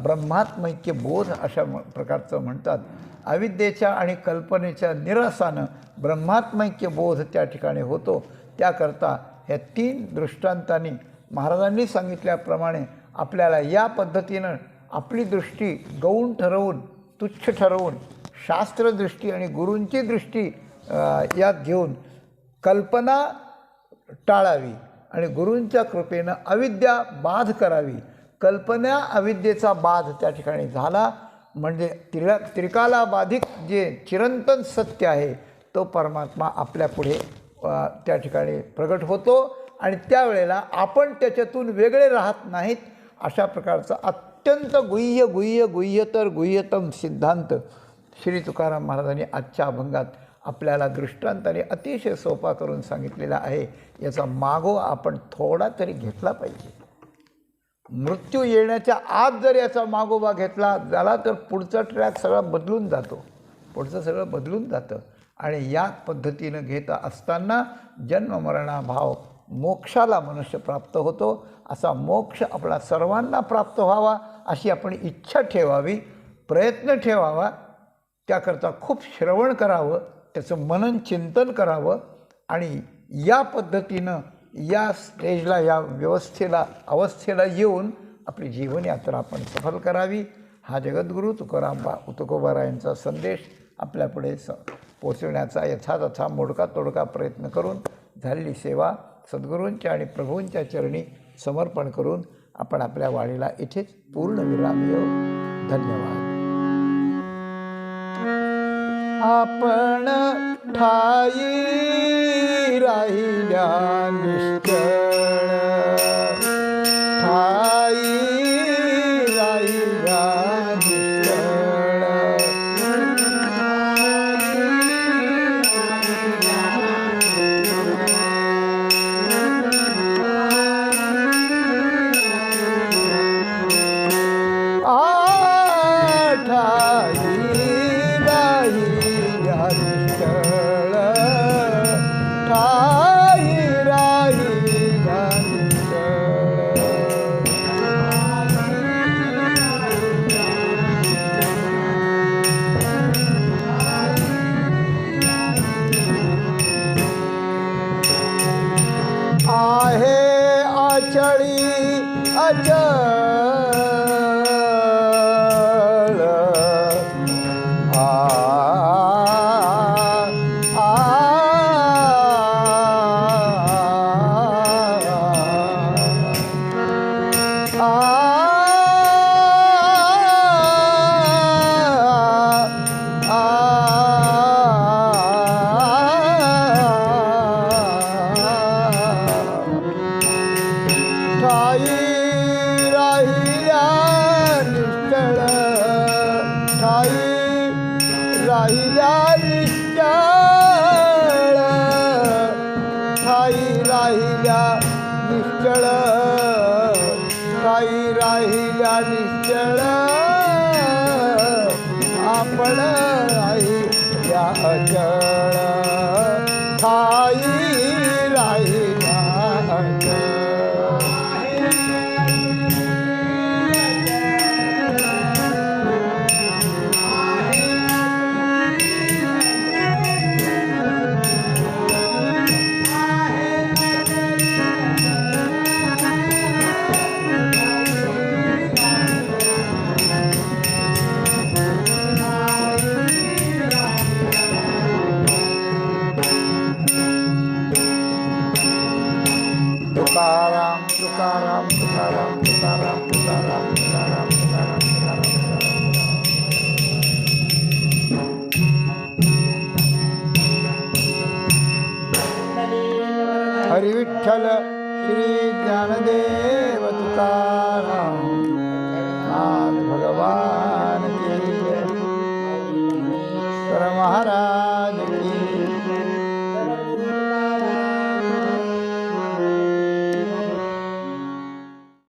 ब्रह्मात्मैक्य बोध अशा प्रकारचं म्हणतात. अविद्येच्या आणि कल्पनेच्या निरासानं ब्रह्मात्मैक्य बोध त्या ठिकाणी होतो. त्याकरता ह्या 3 दृष्टांतांनी महाराजांनी सांगितल्याप्रमाणे आपल्याला या पद्धतीनं आपली दृष्टी गौण ठरवून, तुच्छ ठरवून, शास्त्रदृष्टी आणि गुरूंची दृष्टी यात घेऊन कल्पना टाळावी आणि गुरूंच्या कृपेनं अविद्या बाध करावी. कल्पना अविद्येचा बाध त्या ठिकाणी झाला म्हणजे त्रिकाला बाधिक जे चिरंतन सत्य आहे तो परमात्मा आपल्यापुढे त्या ठिकाणी प्रगट होतो. आणि त्यावेळेला आपण त्याच्यातून वेगळे राहत नाहीत. अशा प्रकारचा अत्यंत गुह्यतर गुह्यतम सिद्धांत श्री तुकाराम महाराजांनी आजच्या अभंगात आपल्याला दृष्टांताने अतिशय सोपा करून सांगितलेला आहे. याचा मागोवा आपण थोडा तरी घेतला पाहिजे. मृत्यू येण्याच्या आत जर याचा मागोवा घेतला झाला तर पुढचा ट्रॅक सगळा बदलून जातं. आणि या पद्धतीनं घेता असताना जन्ममरणाभाव मोक्षाला मनुष्य प्राप्त होतो. असा मोक्ष आपला सर्वांना प्राप्त व्हावा अशी आपण इच्छा ठेवावी, प्रयत्न ठेवावा. त्याकरता खूप श्रवण करावं, त्याचं मनन चिंतन करावं आणि या पद्धतीनं या स्टेजला, या अवस्थेला येऊन आपली जीवनयात्रा आपण सफल करावी. हा जगद्गुरू तुकोबारायांचा संदेश आपल्यापुढे पोचवण्याचा यथातथा मोडका तोडका प्रयत्न करून झालेली सेवा सद्गुरूंच्या आणि प्रभूंच्या चरणी समर्पण करून आपण आपल्या वाणीला इथेच पूर्ण विराम देऊ. धन्यवाद. आपण ठाई राहिल्या निश्चळ, ठाई राहिल्या निश्चळ, ठाई राहिल्या निश्चळी अचळ आ आ ठाई राहिल्या निश्चळ ठाई राहिल्या निश्चळ ठाई राहिल्या निश्चळ ठाई राहिल्या निश्चळ आपण राहिल्या अचळ ठाई राहिल्या अचळ तुकाराम तुकाराम तुकाराम तुकाराम तुकाराम तुकाराम तुकाराम हरि विठ्ठल श्री ज्ञानदेव तुकाराम नाथ भगवान की जय. तर महाराज